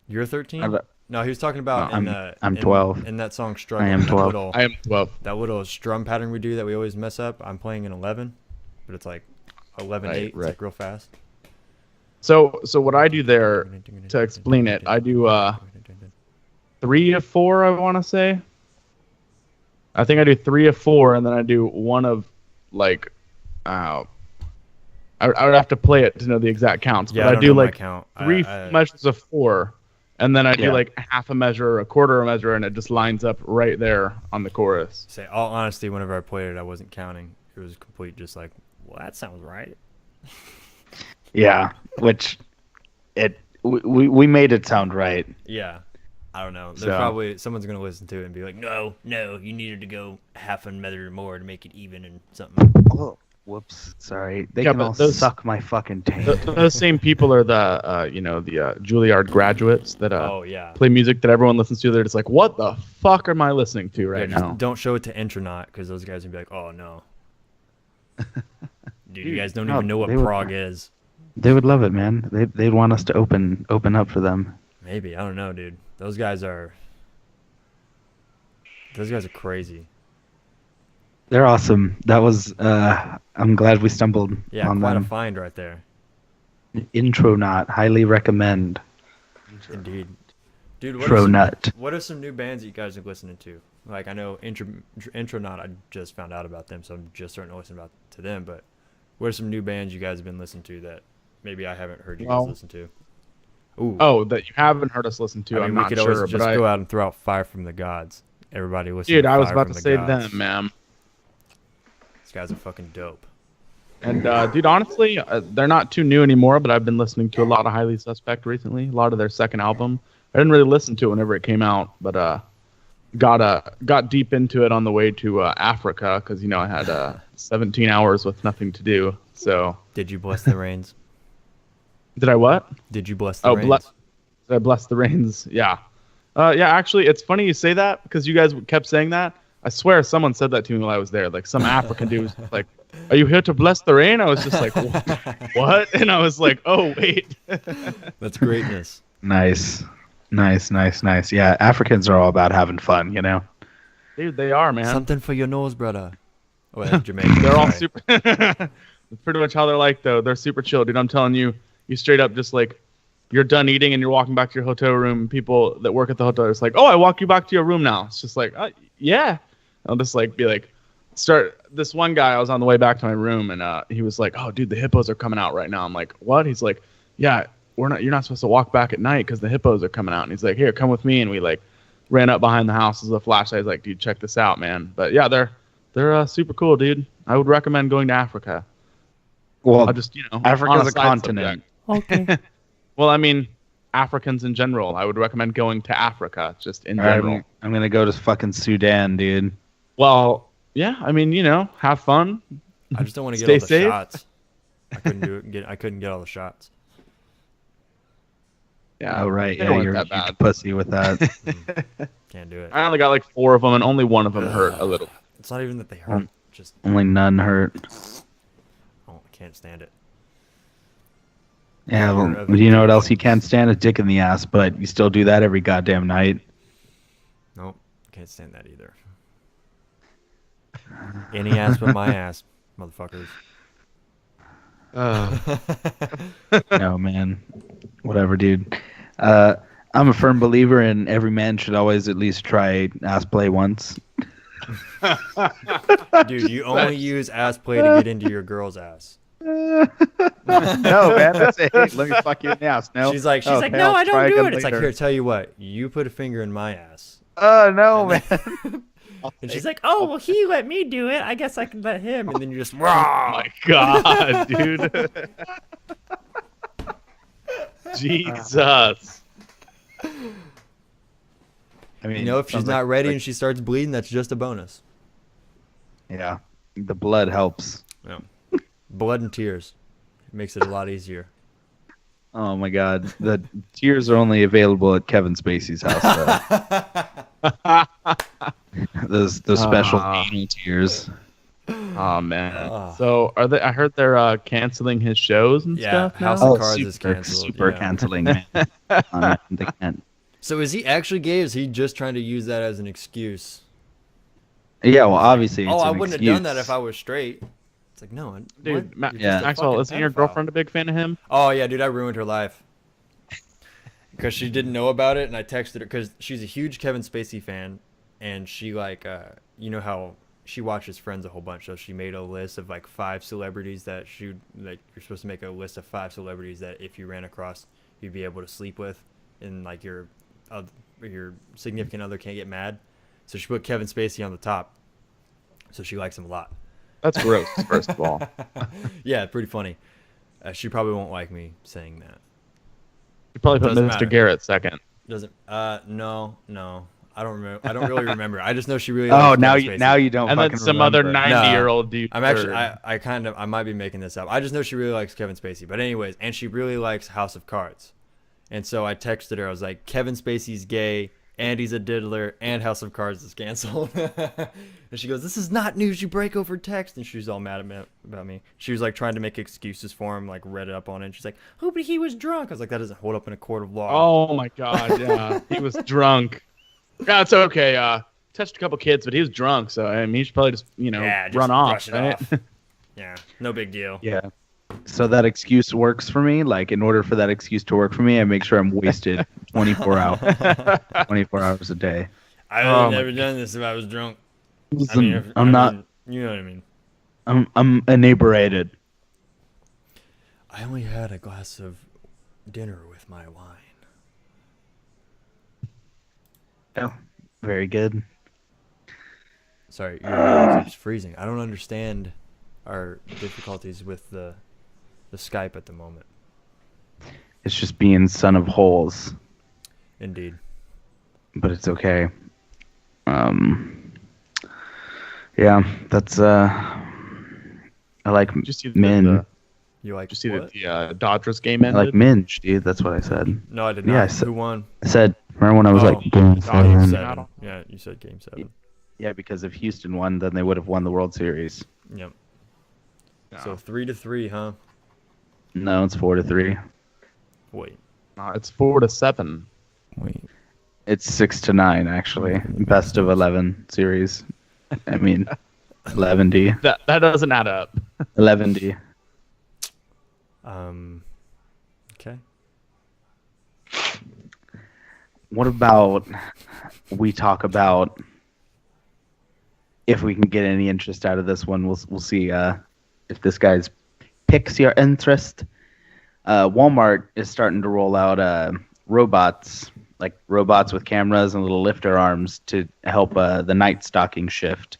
You're 13. No, he was talking about I'm 12. In that song, Struggling. I am 12. I am 12. That little strum pattern we do that we always mess up. I'm playing an 11, but it's like 11-8. Right. It's like real fast. So what I do there, to explain it, I do 3 of 4. I want to say. I think I do 3 of 4, and then I do 1 of like. I would have to play it to know the exact counts, but I do like 3 measures of 4, and then I do like half a measure, a quarter of a measure, and it just lines up right there on the chorus. Say all honesty, whenever I played it, I wasn't counting. It was complete, just like, well, that sounds right. Yeah, which we made it sound right. Yeah, I don't know. Probably someone's gonna listen to it and be like, no, you needed to go half a measure more to make it even and something. Oh. Whoops, sorry. They can all suck my fucking taint. Those same people are the Juilliard graduates that play music that everyone listens to. They're just like, what the fuck am I listening to right now? Don't show it to Intronaut, because those guys would be like, oh no. Dude, you guys don't even know what prog is. They would love it, man. They'd want us to open up for them. Maybe, I don't know, dude. Those guys are crazy. They're awesome. That was I'm glad we stumbled on them. Yeah, quite a find right there. Intronaut, highly recommend. Indeed. Dude, what are some new bands that you guys are listening to? Like, I know Intronaut, I just found out about them, so I'm just starting to listen to them, but what are some new bands you guys have been listening to that maybe I haven't heard you guys listen to? Ooh. Oh, that you haven't heard us listen to, I'm not sure. We could always just go out and throw out Fire from the Gods. Everybody listen to Dude, Fire I was about to say Gods. them, man. These guys are fucking dope. And, dude, honestly, they're not too new anymore, but I've been listening to a lot of Highly Suspect recently, a lot of their second album. I didn't really listen to it whenever it came out, but got deep into it on the way to Africa because, I had 17 hours with nothing to do. So Did you bless the rains? Did I what? Did you bless the rains? Did I bless the rains? Yeah. Yeah, actually, it's funny you say that because you guys kept saying that. I swear someone said that to me while I was there. Like, some African dude was like, are you here to bless the rain? I was just like, what? And I was like, oh, wait. That's greatness. Nice. Yeah, Africans are all about having fun, Dude, they are, man. Something for your nose, brother. Oh, that's Jamaican. They're all super. That's pretty much how they're like, though. They're super chill, dude. I'm telling you, you straight up just like, you're done eating and you're walking back to your hotel room. People that work at the hotel are just like, oh, I walk you back to your room now. It's just like, yeah. I'll just like be like, this one guy, I was on the way back to my room and he was like, oh, dude, the hippos are coming out right now. I'm like, what? He's like, yeah, you're not supposed to walk back at night because the hippos are coming out. And he's like, here, come with me. And we like ran up behind the house as a flashlight. He's like, dude, check this out, man. But yeah, they're super cool, dude. I would recommend going to Africa. Well, I'll just, Africa's a continent. Okay. Well, I mean, Africans in general. I would recommend going to Africa, just in general. I'm gonna go to fucking Sudan, dude. Well, yeah, I mean, have fun. I just don't want to get Stay all the safe. shots. I couldn't do it. I couldn't get all the shots. Yeah, Oh right, they yeah, weren't you're a that bad. pussy with that. Can't do it. I only got like 4 of them, and only one of them hurt a little. It's not even that they hurt. Just Only none hurt. I can't stand it. Yeah, well, you know what else you can't stand? A dick in the ass, but you still do that every goddamn night. Nope, can't stand that either. Any ass but my ass, motherfuckers. No, man. Whatever, dude. I'm a firm believer in every man should always at least try ass play once. Dude, you only use ass play to get into your girl's ass. No, man. That's it. Hey, let me fuck you in the ass. No. She's like, Okay, no, I'll I try don't do again it. It's like, later. here, tell you what, you put a finger in my ass. Oh, no, man. And she's like, oh, well, he let me do it. I guess I can let him. And then you just, Oh my god, dude. Jesus. I mean, you know, if she's sounds not like- ready and she starts bleeding, that's just a bonus. Yeah. The blood helps. Yeah. Blood and tears. It makes it a lot easier. Oh, my God. The tears are only available at Kevin Spacey's house, though. those special anal tears. Oh man. Ah. So are they? I heard they're canceling his shows and Yeah, stuff now. House of Cards is canceled. Super yeah. canceling, man. They can't. So is he actually gay? Or is he just trying to use that as an excuse? Yeah, well, obviously. It's I an wouldn't excuse. have done that if I was straight. It's like, no. Dude, what? You're Yeah. just a Maxwell, fucking isn't your pedophile. girlfriend a big fan of him? Oh, yeah, dude, I ruined her life. Because she didn't know about it, and I texted her, because she's a huge Kevin Spacey fan, and she, like, you know how she watches Friends a whole bunch, so she made a list of, like, 5 celebrities that you're supposed to make a list of 5 celebrities that if you ran across, you'd be able to sleep with, and, like, your significant other can't get mad. So she put Kevin Spacey on the top, so she likes him a lot. That's gross, first of all. Yeah, pretty funny. She probably won't like me saying that. You probably put Doesn't Mr. matter. Garrett second. Doesn't no. I don't remember. I don't really remember. I just know she really. Oh, likes now Kevin you Spacey. now you don't. And then fucking some other remember. 90-year-old dude. I'm actually. third. I might be making this up. I just know she really likes Kevin Spacey. But anyways, and she really likes House of Cards. And so I texted her. I was like, Kevin Spacey's gay, and he's a diddler, and House of Cards is canceled. And she goes, this is not news you break over text. And she was all mad about me. She was like trying to make excuses for him, like read up on it. And she's like, oh, but he was drunk. I was like, that doesn't hold up in a court of law. Oh my god, yeah. He was drunk. Yeah, it's okay. Touched a couple kids, but he was drunk, so I mean he should probably just, Yeah, just run off, brush it right? off. Yeah, no big deal. Yeah. So that excuse works for me. Like, in order for that excuse to work for me, I make sure I'm wasted 24 hours, 24 hours a day. I would have never done this if I was drunk. Listen, I mean, I'm not. You know what I mean. I'm inebriated. I only had a glass of dinner with my wine. Oh, very good. Sorry, your hand keeps freezing. I don't understand our difficulties with the Skype at the moment. It's just being son of holes, Indeed. but it's okay. Yeah, that's I like Just see Min. You like Just see what? that the Dodgers game I ended. like Minge, dude. That's what I said. No, I did Yeah, not. I said- Who won? I said, remember when I was Oh, like, Game Game 7? 7. Yeah, you said Game 7. Yeah, because if Houston won, then they would have won the World Series. Yep. No. So 3-3, huh? No, it's 4-3. Wait. No, it's 4-7. Wait. It's 6-9 actually. Best of 11 series. I mean, 11D. That doesn't add up. 11D. Okay. What about we talk about if we can get any interest out of this one? We'll see if this guy's piques your interest. Walmart is starting to roll out robots, like robots with cameras and little lifter arms to help the night stocking shift.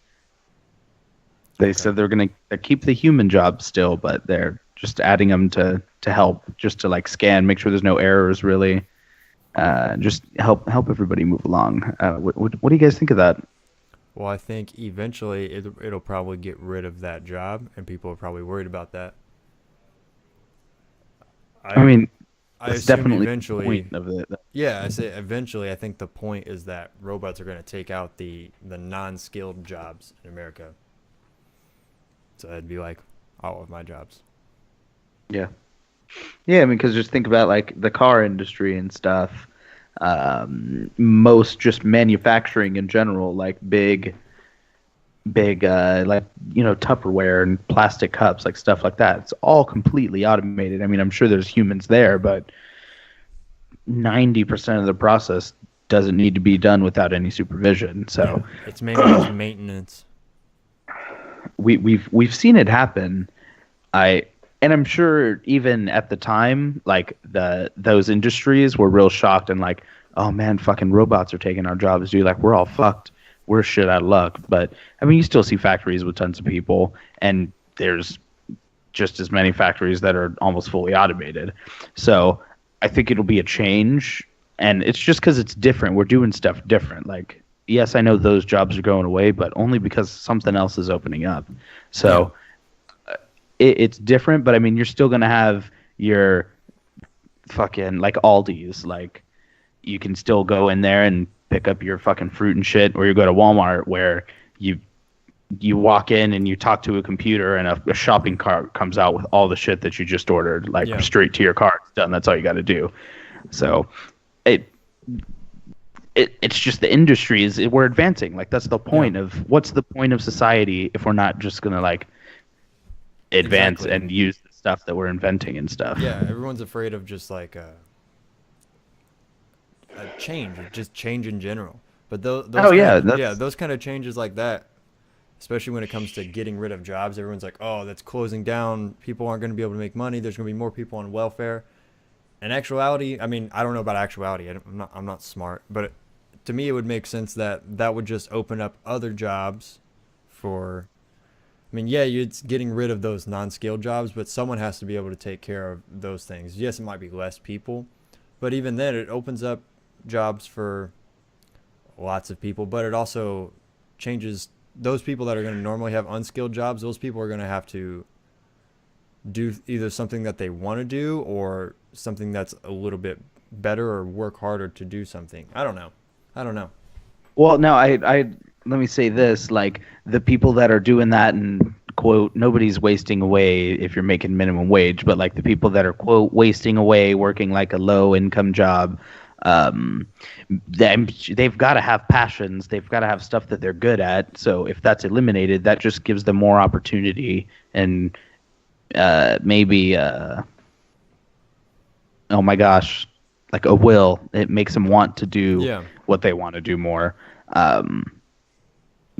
They said they're going to keep the human job still, but they're just adding them to help, just to like scan, make sure there's no errors, really. Just help everybody move along. What do you guys think of that? Well, I think eventually it'll probably get rid of that job, and people are probably worried about that. I mean, I that's assume definitely eventually. the point of it. Yeah, I say eventually. I think the point is that robots are going to take out the non-skilled jobs in America. So that'd be like all of my jobs. Yeah. Yeah, I mean, because just think about like the car industry and stuff. Most just manufacturing in general, like big, like, Tupperware and plastic cups, like stuff like that. It's all completely automated. I mean, I'm sure there's humans there, but 90% of the process doesn't need to be done without any supervision. So it's mainly just maintenance. We've seen it happen. And I'm sure even at the time, like those industries were real shocked and like, oh man, fucking robots are taking our jobs, dude. Like, we're all fucked. We're shit out of luck. But I mean, you still see factories with tons of people, and there's just as many factories that are almost fully automated. So I think it'll be a change, and it's just because it's different. We're doing stuff different. Like, yes, I know those jobs are going away, but only because something else is opening up. So it's different, but I mean, you're still going to have your fucking, like, Aldi's. Like, you can still go in there and pick up your fucking fruit and shit, or you go to Walmart where you walk in and you talk to a computer and a shopping cart comes out with all the shit that you just ordered, like straight to your cart. It's done. That's all you got to do. So it's just the industry we're advancing. Like, that's the point of what's the point of society if we're not just going to like advance and use the stuff that we're inventing and stuff. Yeah, everyone's afraid of just like a change, just change in general. But those kind of changes like that, especially when it comes to getting rid of jobs, everyone's like, oh, that's closing down. People aren't going to be able to make money. There's going to be more people on welfare. In actuality, I mean, I don't know about actuality. I'm not smart, but to me, it would make sense that would just open up other jobs for. I mean, yeah, it's getting rid of those non-skilled jobs, but someone has to be able to take care of those things. Yes, it might be less people, but even then, it opens up jobs for lots of people, but it also changes those people that are going to normally have unskilled jobs. Those people are going to have to do either something that they want to do or something that's a little bit better, or work harder to do something. I don't know. Well, no, I let me say this, like, the people that are doing that, and quote, nobody's wasting away if you're making minimum wage, but like the people that are quote wasting away working like a low income job, they've got to have passions. They've got to have stuff that they're good at. So if that's eliminated, that just gives them more opportunity and maybe oh my gosh, like a will. It makes them want to do what they want to do more.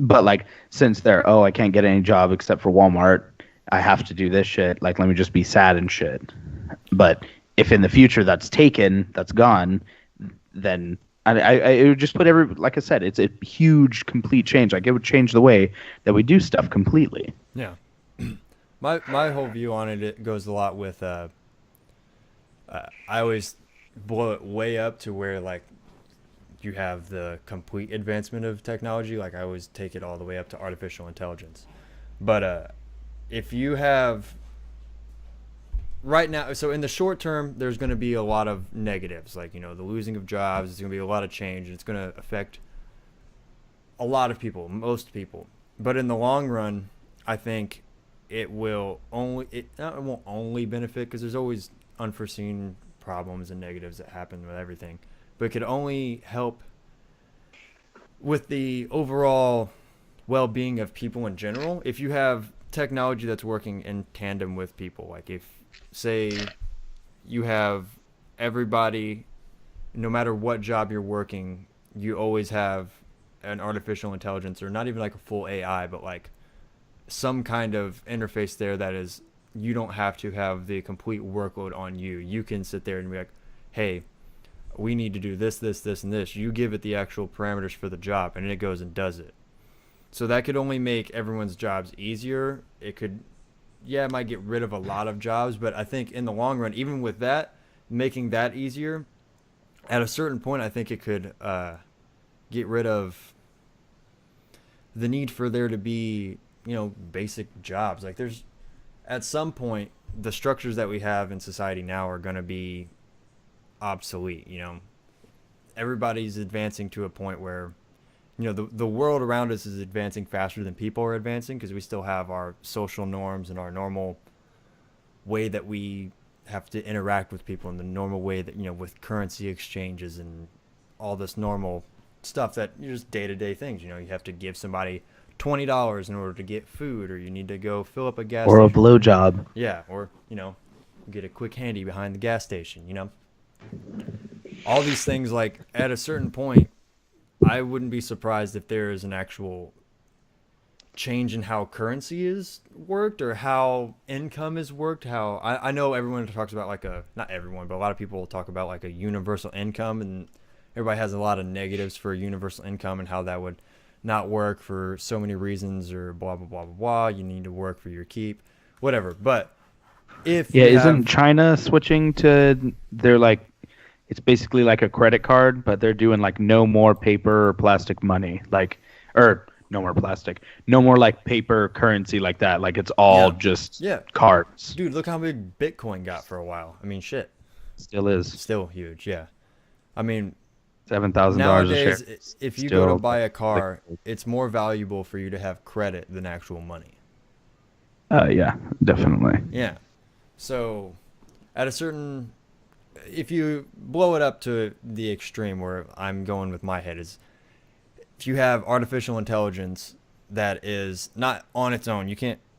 But like, since I can't get any job except for Walmart, I have to do this shit. Like, let me just be sad and shit. But if in the future that's gone, then it would just put like I said, it's a huge, complete change. Like, it would change the way that we do stuff completely. Yeah. My whole view on it goes a lot with, I always blow it way up to where, like, you have the complete advancement of technology. Like, I always take it all the way up to artificial intelligence. But if you have right now, so in the short term, there's going to be a lot of negatives, like, the losing of jobs. It's going to be a lot of change, and it's going to affect a lot of people, most people. But in the long run, I think it won't only benefit, because there's always unforeseen problems and negatives that happen with everything. But it could only help with the overall well-being of people in general if you have technology that's working in tandem with people. Like, if, say, you have everybody, no matter what job you're working, you always have an artificial intelligence, or not even like a full AI, but like some kind of interface there that is you don't have to have the complete workload on you. You can sit there and be like, hey, we need to do this, this, this, and this. You give it the actual parameters for the job, and it goes and does it. So that could only make everyone's jobs easier. It could, it might get rid of a lot of jobs, but I think in the long run, even with that, making that easier, at a certain point, I think it could get rid of the need for there to be, basic jobs. Like there's, at some point, the structures that we have in society now are going to be obsolete. Everybody's advancing to a point where, the world around us is advancing faster than people are advancing, because we still have our social norms and our normal way that we have to interact with people, in the normal way that, with currency exchanges and all this normal stuff that just day-to-day things. You have to give somebody $20 in order to get food, or you need to go fill up a gas or station. a blowjob. Yeah, or get a quick handy behind the gas station. All these things, like at a certain point, I wouldn't be surprised if there is an actual change in how currency is worked, or how income is worked. How I know everyone talks about like not everyone, but a lot of people talk about like a universal income, and everybody has a lot of negatives for a universal income and how that would not work for so many reasons, or blah, blah, blah, blah, blah. You need to work for your keep, whatever. But if isn't China switching to, they're like, it's basically like a credit card, but they're doing like no more paper or plastic money, no more plastic, no more like paper currency like that. Like it's all just cards. Dude, look how big Bitcoin got for a while. I mean, shit. Still is. Still huge, yeah. I mean, $7,000 a share. Nowadays, if you go to buy a car, it's more valuable for you to have credit than actual money. Yeah, definitely. Yeah. So, if you blow it up to the extreme where I'm going with my head, is if you have artificial intelligence that is not on its own,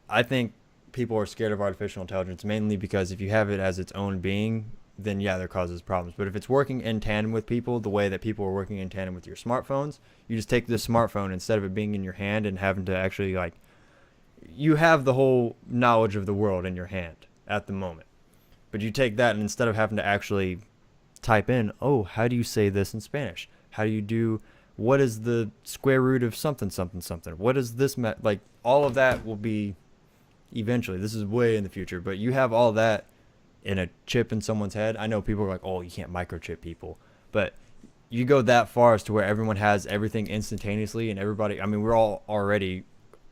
I think people are scared of artificial intelligence mainly because if you have it as its own being, then that causes problems. But if it's working in tandem with people, the way that people are working in tandem with your smartphones, you just take this smartphone, instead of it being in your hand and having to actually you have the whole knowledge of the world in your hand at the moment. But you take that, and instead of having to actually type in, how do you say this in Spanish? How do you do, what is the square root of something, something, something? What is this? All of that will be eventually. This is way in the future, but you have all that in a chip in someone's head. I know people are like, you can't microchip people, but you go that far as to where everyone has everything instantaneously, and everybody, I mean, we're all already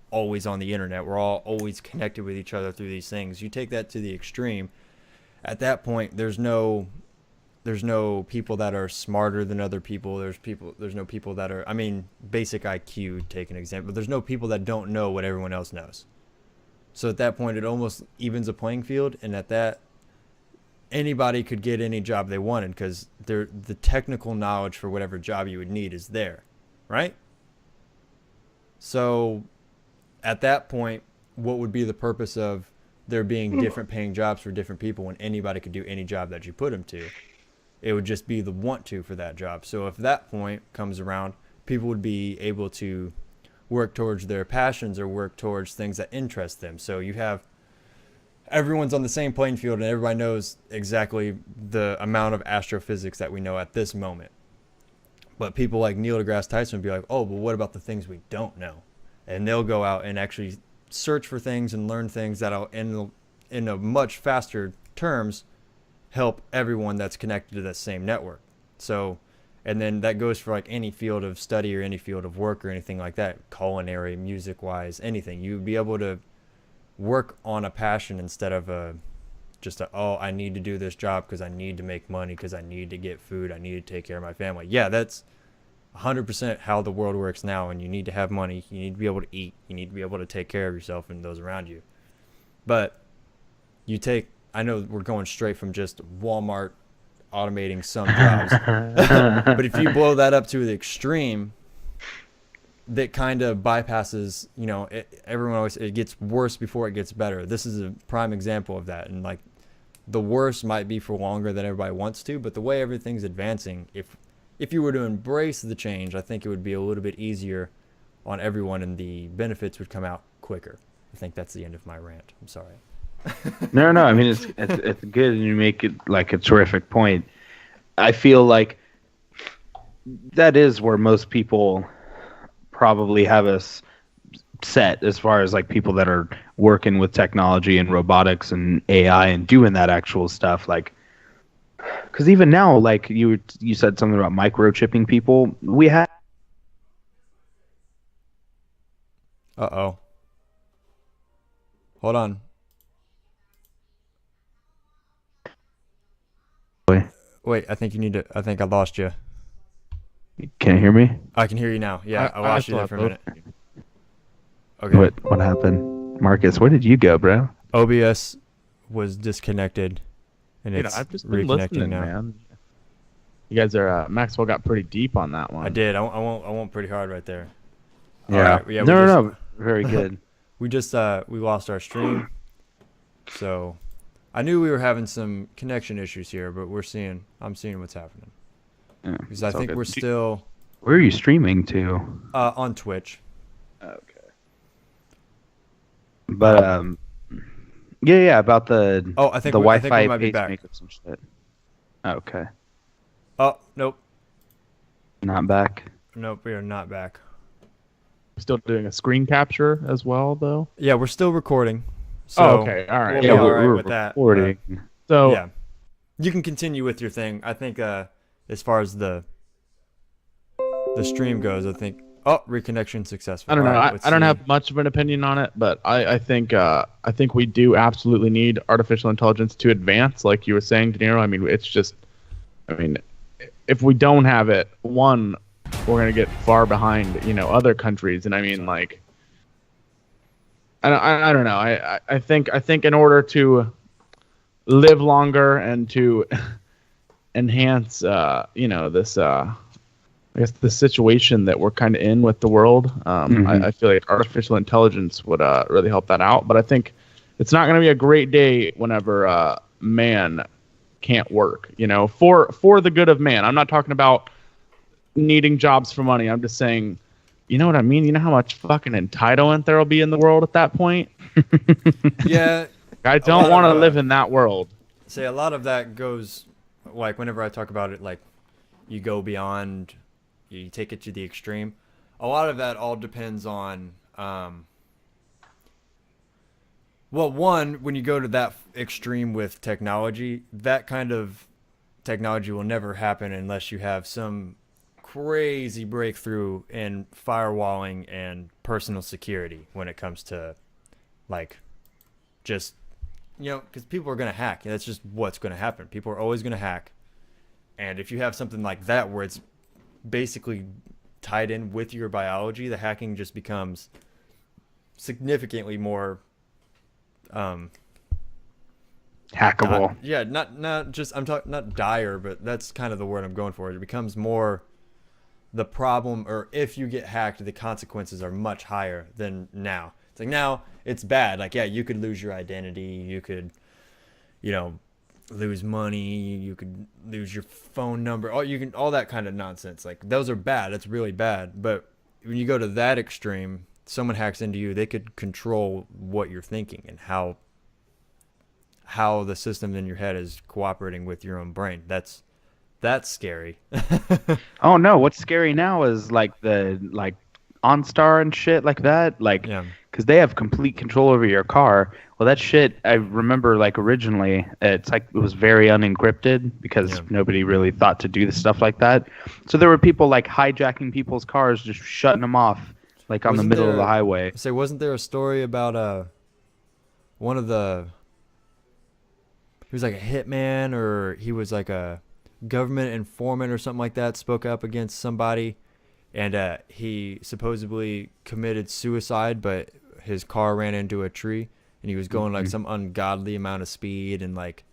always on the internet. We're all always connected with each other through these things. You take that to the extreme. At that point, there's no people that are smarter than other people. There's no people that are, I mean, basic IQ, take an example. There's no people that don't know what everyone else knows. So at that point, it almost evens a playing field, and at that, anybody could get any job they wanted, because the technical knowledge for whatever job you would need is there, right? So at that point, what would be the purpose of there being different paying jobs for different people when anybody could do any job that you put them to? It would just be the want to for that job. So if that point comes around, people would be able to work towards their passions, or work towards things that interest them. So you have everyone's on the same playing field, and everybody knows exactly the amount of astrophysics that we know at this moment. But people like Neil deGrasse Tyson would be like, but what about the things we don't know? And they'll go out and actually search for things and learn things that'll, in a much faster terms, help everyone that's connected to that same network. So, and then that goes for any field of study or any field of work or anything like that, culinary, music-wise, anything. You'd be able to work on a passion instead of I need to do this job because I need to make money, because I need to get food, I need to take care of my family. Yeah, that's 100% how the world works now, and you need to have money, you need to be able to eat, you need to be able to take care of yourself and those around you. But I know we're going straight from just Walmart automating some jobs, but if you blow that up to the extreme, that kind of bypasses, everyone always, it gets worse before it gets better. This is a prime example of that. And the worst might be for longer than everybody wants to, but the way everything's advancing, if you were to embrace the change, I think it would be a little bit easier on everyone, and the benefits would come out quicker. I think that's the end of my rant. I'm sorry. No. I mean, it's good, and you make it like a terrific point. I feel like that is where most people probably have us set as far as like people that are working with technology and robotics and AI and doing that actual stuff. Like, because even now, like you said something about microchipping people. We have. Uh-oh. Hold on. Wait, I think I lost you. Can you hear me? I can hear you now. Yeah, I lost you still there have for a both. minute. Okay. What happened, Marcus? Where did you go, bro? OBS was disconnected, and Dude, it's I've just been reconnecting listening, now. man. You guys are Maxwell got pretty deep on that one. I did. I went pretty hard right there. Yeah. All right, yeah. No. Very good. We just we lost our stream, so I knew we were having some connection issues here, but I'm seeing what's happening Yeah, because I it's all think good. we're still Where are you streaming to? on Twitch. Okay. But yeah, about the Oh, I think the I think we Wi-Fi might be back. pacemaker some shit. Okay, Oh, nope, not back. nope. We are not back. Still doing a screen capture as well, though. Yeah, we're still recording. So Oh, okay, all right. We'll be Yeah, all right we're with that. recording. So Yeah, you can continue with your thing. I think as far as the stream goes, I think reconnection successful. I don't know. All right, I don't let's have much of an opinion on it, but I think we do absolutely need artificial intelligence to advance, like you were saying, De Niro. I mean, it's just, I mean, if we don't have it, one, we're gonna get far behind, other countries, and I mean, like, I don't know. I think in order to live longer and to enhance, this. I guess the situation that we're kind of in with the world, I feel like artificial intelligence would really help that out. But I think it's not going to be a great day whenever man can't work, for the good of man. I'm not talking about needing jobs for money. I'm just saying, you know what I mean? You know how much fucking entitlement there will be in the world at that point? Yeah. I don't want to live in that world. Say a lot of that goes, like, whenever I talk about it, like, you go beyond, you take it to the extreme. A lot of that all depends on, well, one, when you go to that extreme with technology, that kind of technology will never happen unless you have some crazy breakthrough in firewalling and personal security when it comes to, like, just, because people are going to hack. That's just what's going to happen. People are always going to hack. And if you have something like that where it's basically tied in with your biology, the hacking just becomes significantly more Hackable. not just, I'm talking not dire, but that's kind of the word I'm going for. It becomes more the problem, or if you get hacked, the consequences are much higher than now. It's like now it's bad. Like, yeah, you could lose your identity, you could, lose money, you could lose your phone number, all that kind of nonsense. Like, those are bad. That's really bad. But when you go to that extreme, someone hacks into you, they could control what you're thinking and how the system in your head is cooperating with your own brain. That's scary. Oh no, what's scary now is like the OnStar and shit like that, Yeah. because they have complete control over your car. Well, that shit, I remember, like, originally it's like it was very unencrypted because nobody really thought to do the stuff like that. So there were people like hijacking people's cars, just shutting them off like on the Wasn't middle of there- the highway. Say, wasn't there a story about one of the, he was like a hitman, or he was like a government informant or something like that, spoke up against somebody, and he supposedly committed suicide, but his car ran into a tree, and he was going like some ungodly amount of speed, and like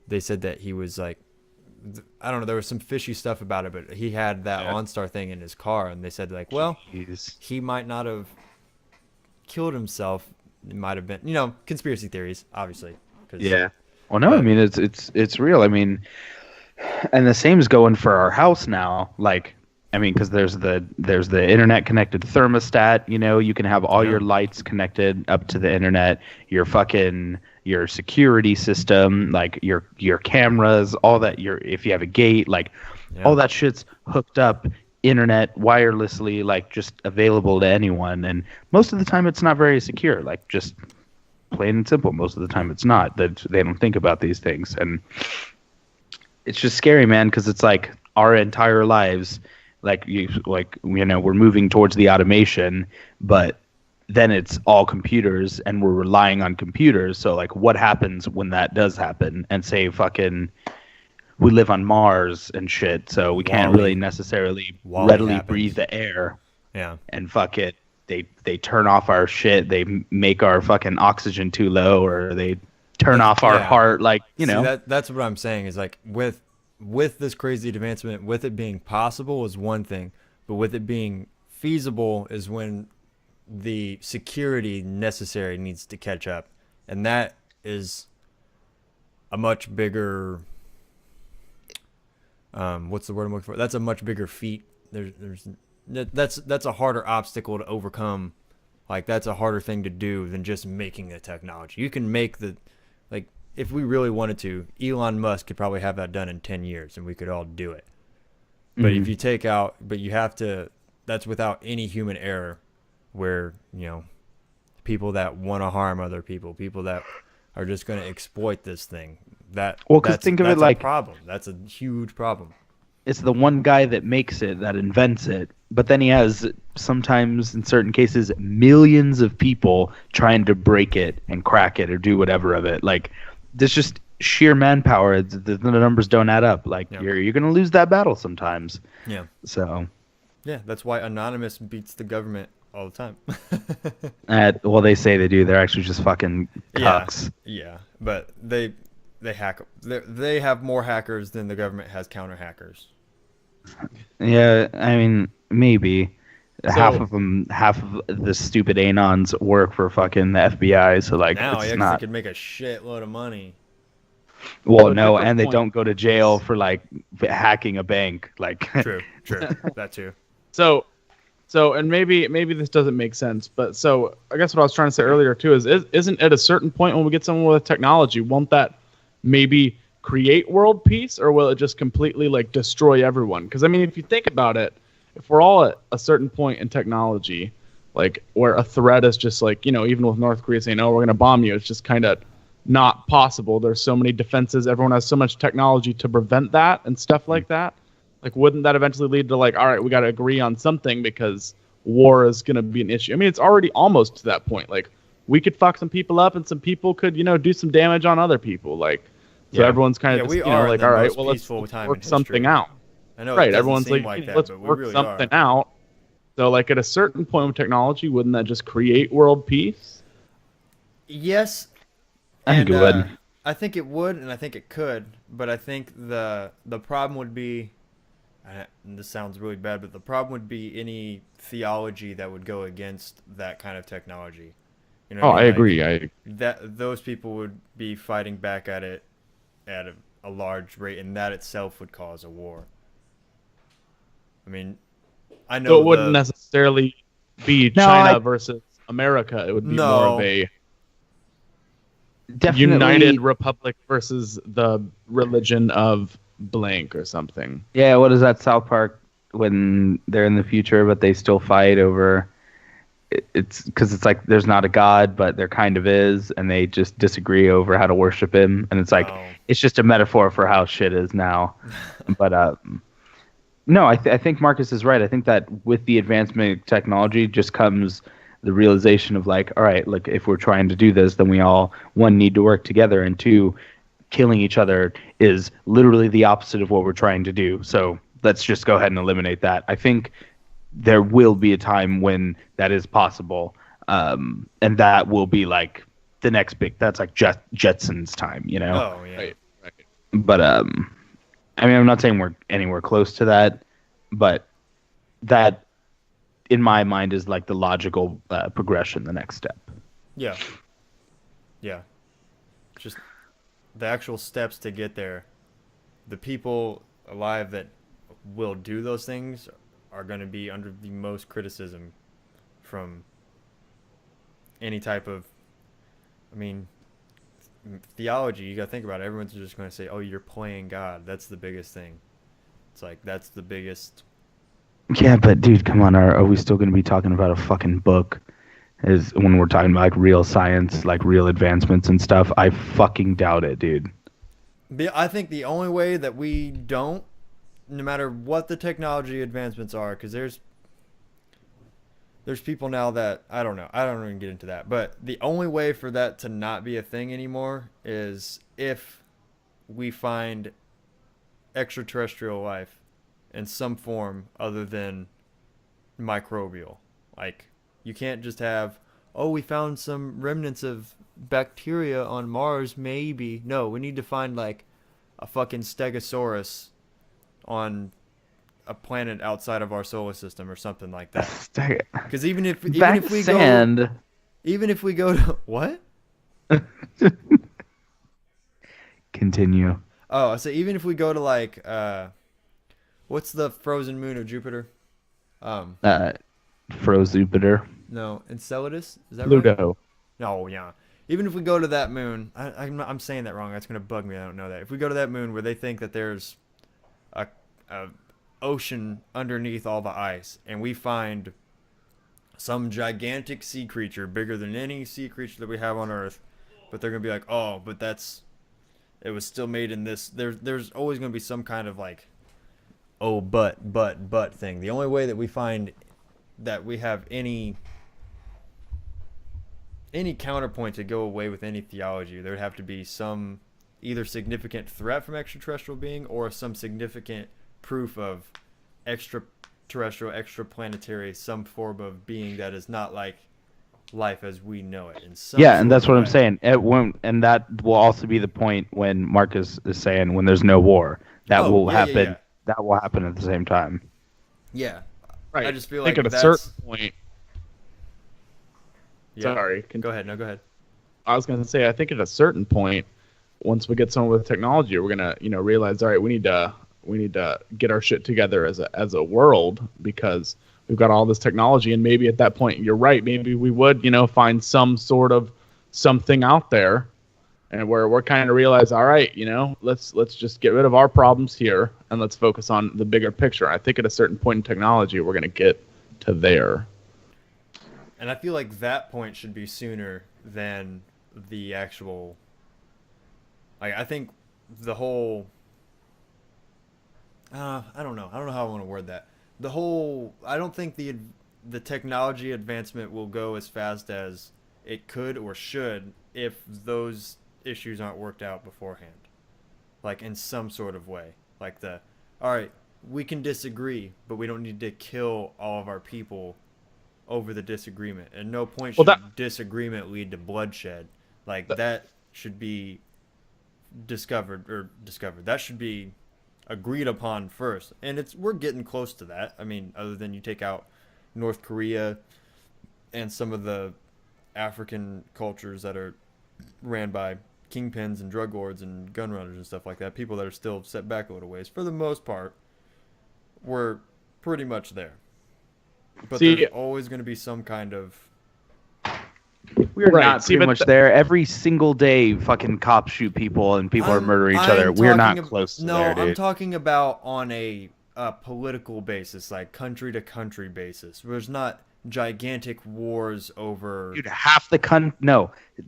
they said that he was like, I don't know, there was some fishy stuff about it, but he had that OnStar thing in his car, and they said like, well, Jeez. he might not have killed himself. It might have been, conspiracy theories, obviously. 'Cause, Yeah. Well, no, I mean it's real. I mean, and the same is going for our house now. Like, I mean, because there's the internet connected thermostat. You know, you can have all your lights connected up to the internet. Your security system, like your cameras, all that. If you have a gate, like all that shit's hooked up internet wirelessly, like just available to anyone. And most of the time, it's not very secure. Like just plain and simple. Most of the time, it's not. That they don't think about these things, and it's just scary, man. Because it's like our entire lives, we're moving towards the automation, but then it's all computers, and we're relying on computers. So like, what happens when that does happen? And say fucking we live on Mars and shit, so we can't really necessarily readily breathe the air. Yeah. And fuck it, they turn off our shit. They make our fucking oxygen too low, or they turn off our heart. Like, you know. See, that's what I'm saying is like with this crazy advancement, with it being possible is one thing, but with it being feasible is when the security necessary needs to catch up, and that is a much bigger. What's the word I'm looking for? That's a much bigger feat. That's a harder obstacle to overcome. Like that's a harder thing to do than just making the technology. You can make if we really wanted to, Elon Musk could probably have that done in 10 years and we could all do it. But if you you have to, that's without any human error where, you know, people that want to harm other people that are just going to exploit this thing. Think of it like a problem. That's a huge problem. It's the one guy that makes it, that invents it, but then he has sometimes, in certain cases, millions of people trying to break it and crack it or do whatever of it. Like, there's just sheer manpower. The numbers don't add up. Like, you're going to lose that battle sometimes. Yeah. So. Yeah, that's why Anonymous beats the government all the time. Well, they say they do. They're actually just fucking cucks. Yeah, but they hack. They have more hackers than the government has counter hackers. Yeah, I mean, maybe. Half of the stupid anons work for fucking the FBI, so like now, it's they not. could make a shitload of money. Well, no, and they don't go to jail for like hacking a bank. Like True, that too. So, and maybe this doesn't make sense, but so I guess what I was trying to say earlier too is isn't at a certain point when we get someone with technology, won't that maybe create world peace, or will it just completely like destroy everyone? Because I mean, if you think about it, if we're all at a certain point in technology, like where a threat is just like, you know, even with North Korea saying, "Oh, we're going to bomb you," it's just kind of not possible. There's so many defenses. Everyone has so much technology to prevent that and stuff like that. Like, wouldn't that eventually lead to like, all right, we got to agree on something because war is going to be an issue? I mean, it's already almost to that point. Like, we could fuck some people up and some people could, you know, do some damage on other people. Like, so everyone's kind of, just, you know, like, all right, well, let's work something out. I know, right? Everyone's like let's work really something out. So, like, at a certain point with technology, wouldn't that just create world peace? Yes, I think it would. I think it would, and I think it could. But I think the problem would be, and this sounds really bad, but the problem would be any theology that would go against that kind of technology. You know I mean? agree. That those people would be fighting back at it at a large rate, and that itself would cause a war. I mean, I know. So it wouldn't necessarily be China versus America. It would be more of a United Republic versus the religion of blank or something. Yeah, what is that South Park when they're in the future, but they still fight over? It's because it's like there's not a god, but there kind of is, and they just disagree over how to worship him. And it's like it's just a metaphor for how shit is now. But no, I think Marcus is right. I think that with the advancement of technology just comes the realization of like, all right, look, if we're trying to do this, then we all, one, need to work together, and two, killing each other is literally the opposite of what we're trying to do. So let's just go ahead and eliminate that. I think there will be a time when that is possible, and that will be like the next big. That's like Jetsons time, you know. Oh yeah. Right. But I mean, I'm not saying we're anywhere close to that, but that, in my mind, is like the logical progression, the next step. Yeah. Yeah. Just the actual steps to get there. The people alive that will do those things are going to be under the most criticism from any type of, I mean, theology. You got to think about it. Everyone's just going to say, oh, you're playing God. That's the biggest thing. It's like, that's the biggest. Yeah, but dude, come on. Are we still going to be talking about a fucking book as when we're talking about like real science, like real advancements and stuff? I fucking doubt it, dude. I think the only way that we don't, no matter what the technology advancements are, because there's people now that, I don't even get into that, but the only way for that to not be a thing anymore is if we find extraterrestrial life in some form other than microbial. Like, you can't just have, oh, we found some remnants of bacteria on Mars, maybe. No, we need to find like a fucking stegosaurus on a planet outside of our solar system or something like that. Because even if we go to what? Continue. Oh, so even if we go to like what's the frozen moon of Jupiter? Jupiter. No, Enceladus. Is that Pluto. right? No, yeah. Even if we go to that moon, I'm saying that wrong. That's gonna bug me. I don't know that. If we go to that moon where they think that there's a ocean underneath all the ice, and we find some gigantic sea creature bigger than any sea creature that we have on Earth, but they're gonna be like, oh, but it was still made in this. There's always gonna be some kind of like, oh, but thing. The only way that we find that we have any counterpoint to go away with any theology, there would have to be some either significant threat from extraterrestrial being or some significant proof of extraterrestrial, extraplanetary, some form of being that is not like life as we know it. And that's what I'm saying. It won't, and that will also be the point when Marcus is saying when there's no war, that will happen. Yeah. That will happen at the same time. Yeah, right. I just feel like at a certain point. Yeah. Sorry. Go ahead. No, go ahead. I was going to say, I think at a certain point, once we get someone with technology, we're going to, realize, all right, we need to get our shit together as a world because we've got all this technology, and maybe at that point, you're right, maybe we would, find some sort of something out there, and where we're kind of realize, all right, let's just get rid of our problems here and let's focus on the bigger picture. I think at a certain point in technology, we're going to get to there. And I feel like that point should be sooner than the actual. Like, I think the whole. I don't know. I don't know how I want to word that. The whole. I don't think the technology advancement will go as fast as it could or should if those issues aren't worked out beforehand. Like, in some sort of way. Like all right, we can disagree, but we don't need to kill all of our people over the disagreement. At no point should disagreement lead to bloodshed. Like, that should be discovered. That should be agreed upon first. And we're getting close to that. I mean, other than you take out North Korea and some of the African cultures that are ran by kingpins and drug lords and gun runners and stuff like that, people that are still set back a little ways. For the most part, we're pretty much there. But there's always going to be some kind of. We're not pretty much there. Every single day, fucking cops shoot people and people are murdering each other. We're not close to there, dude. No, I'm talking about on a political basis, like country to country basis. There's not gigantic wars over. Dude,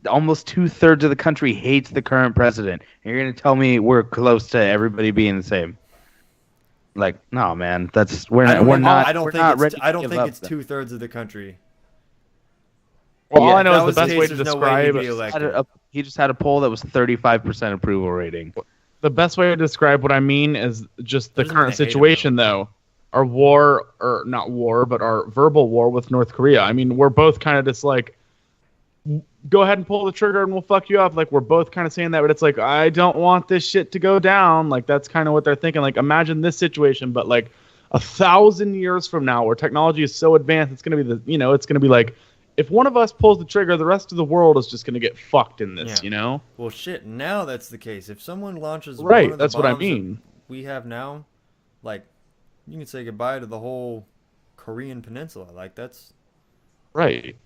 almost 2/3 of the country hates the current president. And you're gonna tell me we're close to everybody being the same? Like, no, man. I don't think it's 2/3 of the country. Well, all I know is the best way to describe he just had a poll that was 35% approval rating. The best way to describe what I mean is just the current situation, though. Our war, or not war, but our verbal war with North Korea. I mean, we're both kind of just like, go ahead and pull the trigger and we'll fuck you up. Like, we're both kind of saying that, but it's like, I don't want this shit to go down. Like, that's kind of what they're thinking. Like, imagine this situation, but like 1,000 years from now, where technology is so advanced, it's going to be it's going to be like, if one of us pulls the trigger, the rest of the world is just going to get fucked in this, Well, shit, now that's the case. If someone launches one of the bombs what I mean. We have now, like, you can say goodbye to the whole Korean Peninsula. Like that's Right.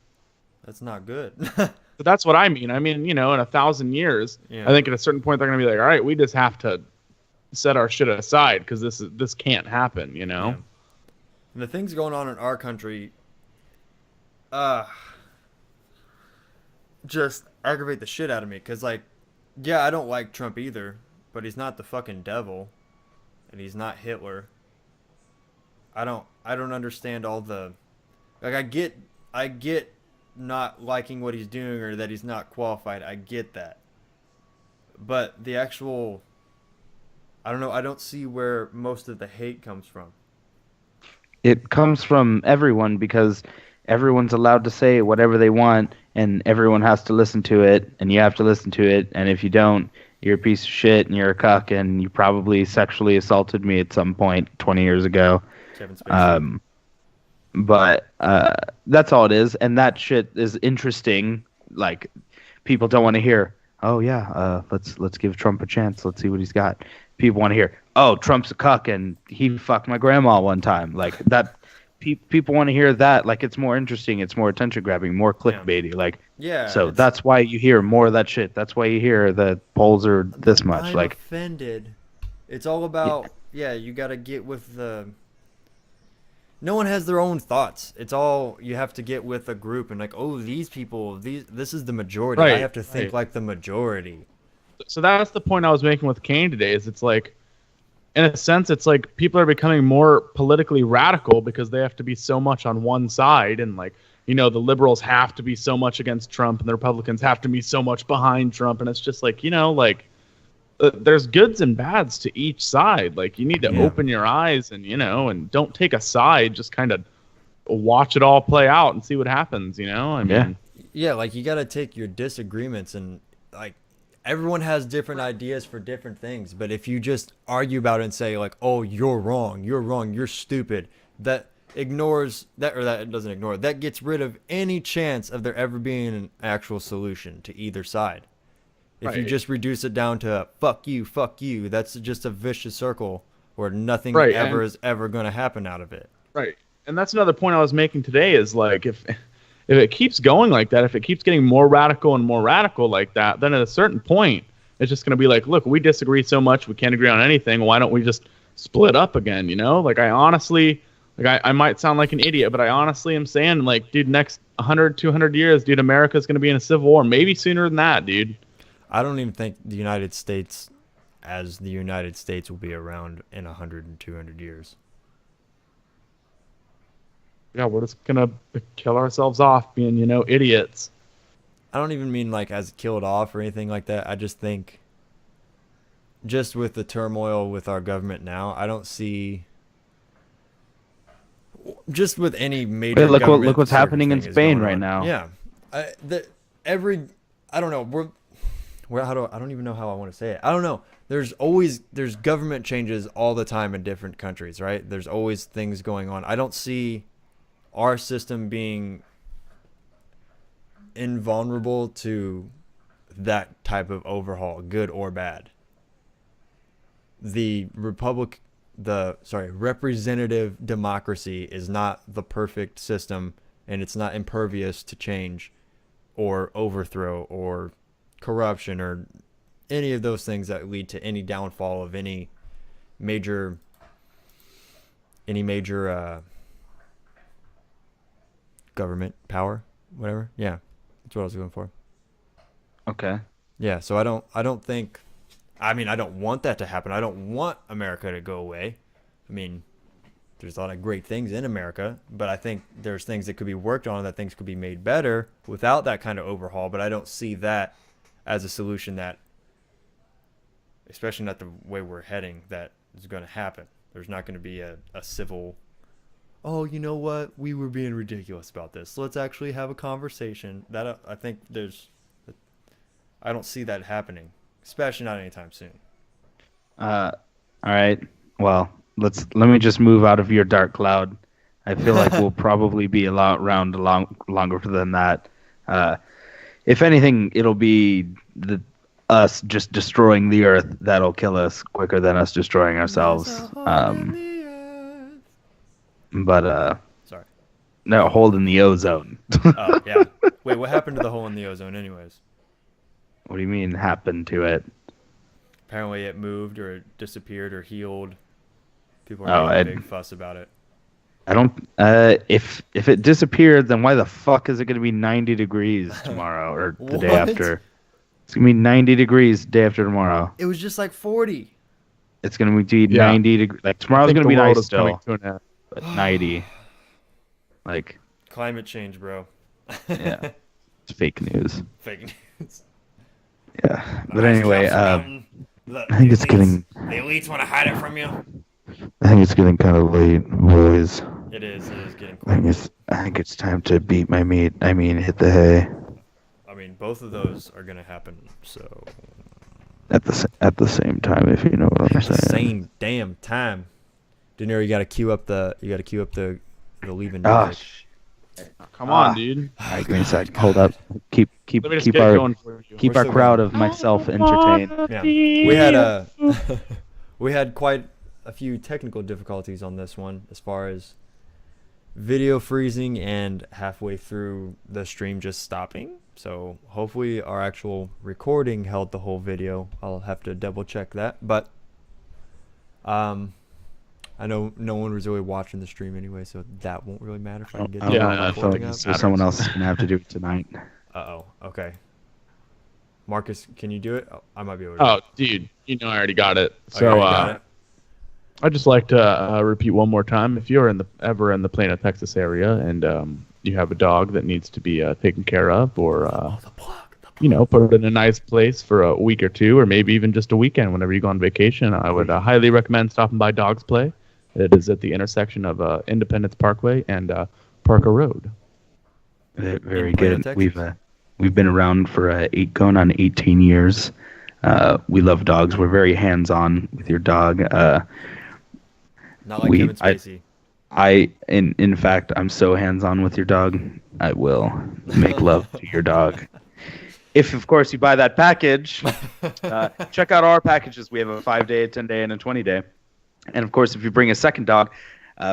not good. But that's what I mean. I mean, in 1,000 years, Yeah. I think at a certain point they're going to be like, all right, we just have to set our shit aside because this can't happen. Yeah. And the things going on in our country, just aggravate the shit out of me. Cause like, yeah, I don't like Trump either, but he's not the fucking devil, and he's not Hitler. I don't understand all the, like I get not liking what he's doing or that he's not qualified. I get that. But the actual, I don't know, I don't see where most of the hate comes from. It comes from everyone because everyone's allowed to say whatever they want, and everyone has to listen to it, and you have to listen to it. And if you don't, you're a piece of shit, and you're a cuck, and you probably sexually assaulted me at some point 20 years ago. Kevin Spacey. But that's all it is, and that shit is interesting. Like, people don't want to hear, oh yeah, let's give Trump a chance. Let's see what he's got. People want to hear, oh, Trump's a cuck and he fucked my grandma one time. Like that, people want to hear that. Like, it's more interesting. It's more attention grabbing, more clickbaity. Like, Yeah. so that's why you hear more of that shit. That's why you hear the polls are this much. I'm Like, offended. It's all about you got to get with the. No one has their own thoughts. It's all you have to get with a group and like, oh, these people, this is the majority. I Right, have to think right. like the majority. So that's the point I was making with Kane today. Is it's like, in a sense, it's like people are becoming more politically radical because they have to be so much on one side, and like, the liberals have to be so much against Trump, and the Republicans have to be so much behind Trump, and it's just like, there's goods and bads to each side. Like, you need to open your eyes and and don't take a side. Just kind of watch it all play out and see what happens. I mean, Yeah, like you got to take your disagreements and like everyone has different ideas for different things, but if you just argue about it and say like, "Oh, you're wrong, you're stupid," that ignores that, or that doesn't ignore it. That gets rid of any chance of there ever being an actual solution to either side. If you Right. just reduce it down to fuck you, that's just a vicious circle where nothing Right, ever and- is ever going to happen out of it. right. And that's another point I was making today is like, if it keeps going like that, if it keeps getting more radical and more radical like that, then at a certain point, it's just going to be like, look, we disagree so much, we can't agree on anything. Why don't we just split up again? Like, I honestly, like, I might sound like an idiot, but I honestly am saying, like, dude, next 100, 200 years, dude, America's going to be in a civil war, maybe sooner than that, dude. I don't even think the United States as the United States will be around in 100 and 200 years. Yeah, we're just going to kill ourselves off being, idiots. I don't even mean like as killed off or anything like that. I just think just with the turmoil with our government now, I don't see just with any major Wait, look government, what's certain happening in thing is Spain going right on. now. Yeah. I don't know. I don't even know how I want to say it. I don't know. There's government changes all the time in different countries, right? There's always things going on. I don't see our system being invulnerable to that type of overhaul, good or bad. The representative democracy is not the perfect system, and it's not impervious to change or overthrow or corruption or any of those things that lead to any downfall of any major government power, whatever. Yeah, that's what I was going for. Okay. Yeah, so I don't think, I mean, I don't want that to happen. I don't want America to go away. I mean, there's a lot of great things in America, but I think there's things that could be worked on, that things could be made better without that kind of overhaul, but I don't see that as a solution that, especially not the way we're heading, that is going to happen. There's not going to be a civil, oh, you know what? We were being ridiculous about this. Let's actually have a conversation. That I think I don't see that happening, especially not anytime soon. All right. Well, let me just move out of your dark cloud. I feel like we'll probably be around longer than that. If anything, it'll be us just destroying the earth that'll kill us quicker than us destroying ourselves. Sorry, No, hole in the ozone. Oh, yeah. Wait, what happened to the hole in the ozone anyways? What do you mean happened to it? Apparently it moved or it disappeared or healed. People Oh, are making a big fuss about it. I don't. If it disappeared, then why the fuck is it going to be 90 degrees tomorrow or the day What? after? It's going to be 90 degrees the day after tomorrow. It was just like 40. It's going to be 90 degrees. Like tomorrow's going to be nice still, but 90. Like Climate change, bro. yeah, it's fake news. Fake news. Yeah, but anyway, I think it's getting. The elites want to hide it from you. I think it's getting kind of late, boys. It is getting I quite. think it's time to beat my meat. I mean, hit the hay. I mean, both of those are gonna happen. So At the same time, if you know what I'm at the saying. same damn time, Dinero, you gotta queue up the leaving. Oh, music. Come on, dude. All right, give me a sec. Hold up. Keep Let me just keep get our going for you. keep We're our still crowd going. of myself entertained. Yeah, we had we had quite a few technical difficulties on this one, as far as video freezing and halfway through the stream just stopping. So hopefully our actual recording held the whole video. I'll have to double check that, but I know no one was really watching the stream anyway, so that won't really matter if I can get Yeah, the I whole don't thing think up. So someone else is gonna have to do it tonight. Uh-oh. Okay. Marcus, can you do it? Oh, I might be able to. Oh, dude, you know I already got it. Oh, you So already got it? I'd just like to repeat one more time. If you're ever in the Plano, Texas area, and you have a dog that needs to be taken care of, or The plug. put it in a nice place for a week or two, or maybe even just a weekend whenever you go on vacation, I would highly recommend stopping by Dog's Play. It is at the intersection of Independence Parkway and Parker Road. Very In Plano, good. Texas? We've been around for going on 18 years. We love dogs. We're very hands-on with your dog. Not like Kevin Spacey. In fact, I'm so hands-on with your dog. I will make love to your dog. If, of course, you buy that package, check out our packages. We have a 5-day, a 10-day, and a 20-day. And, of course, if you bring a second dog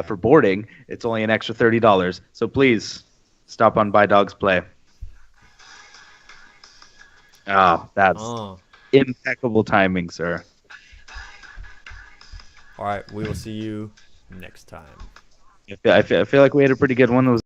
for boarding, it's only an extra $30. So please stop on By Dogs Play. Oh, that's impeccable timing, sir. All right, we will see you next time. I feel like we had a pretty good one. That was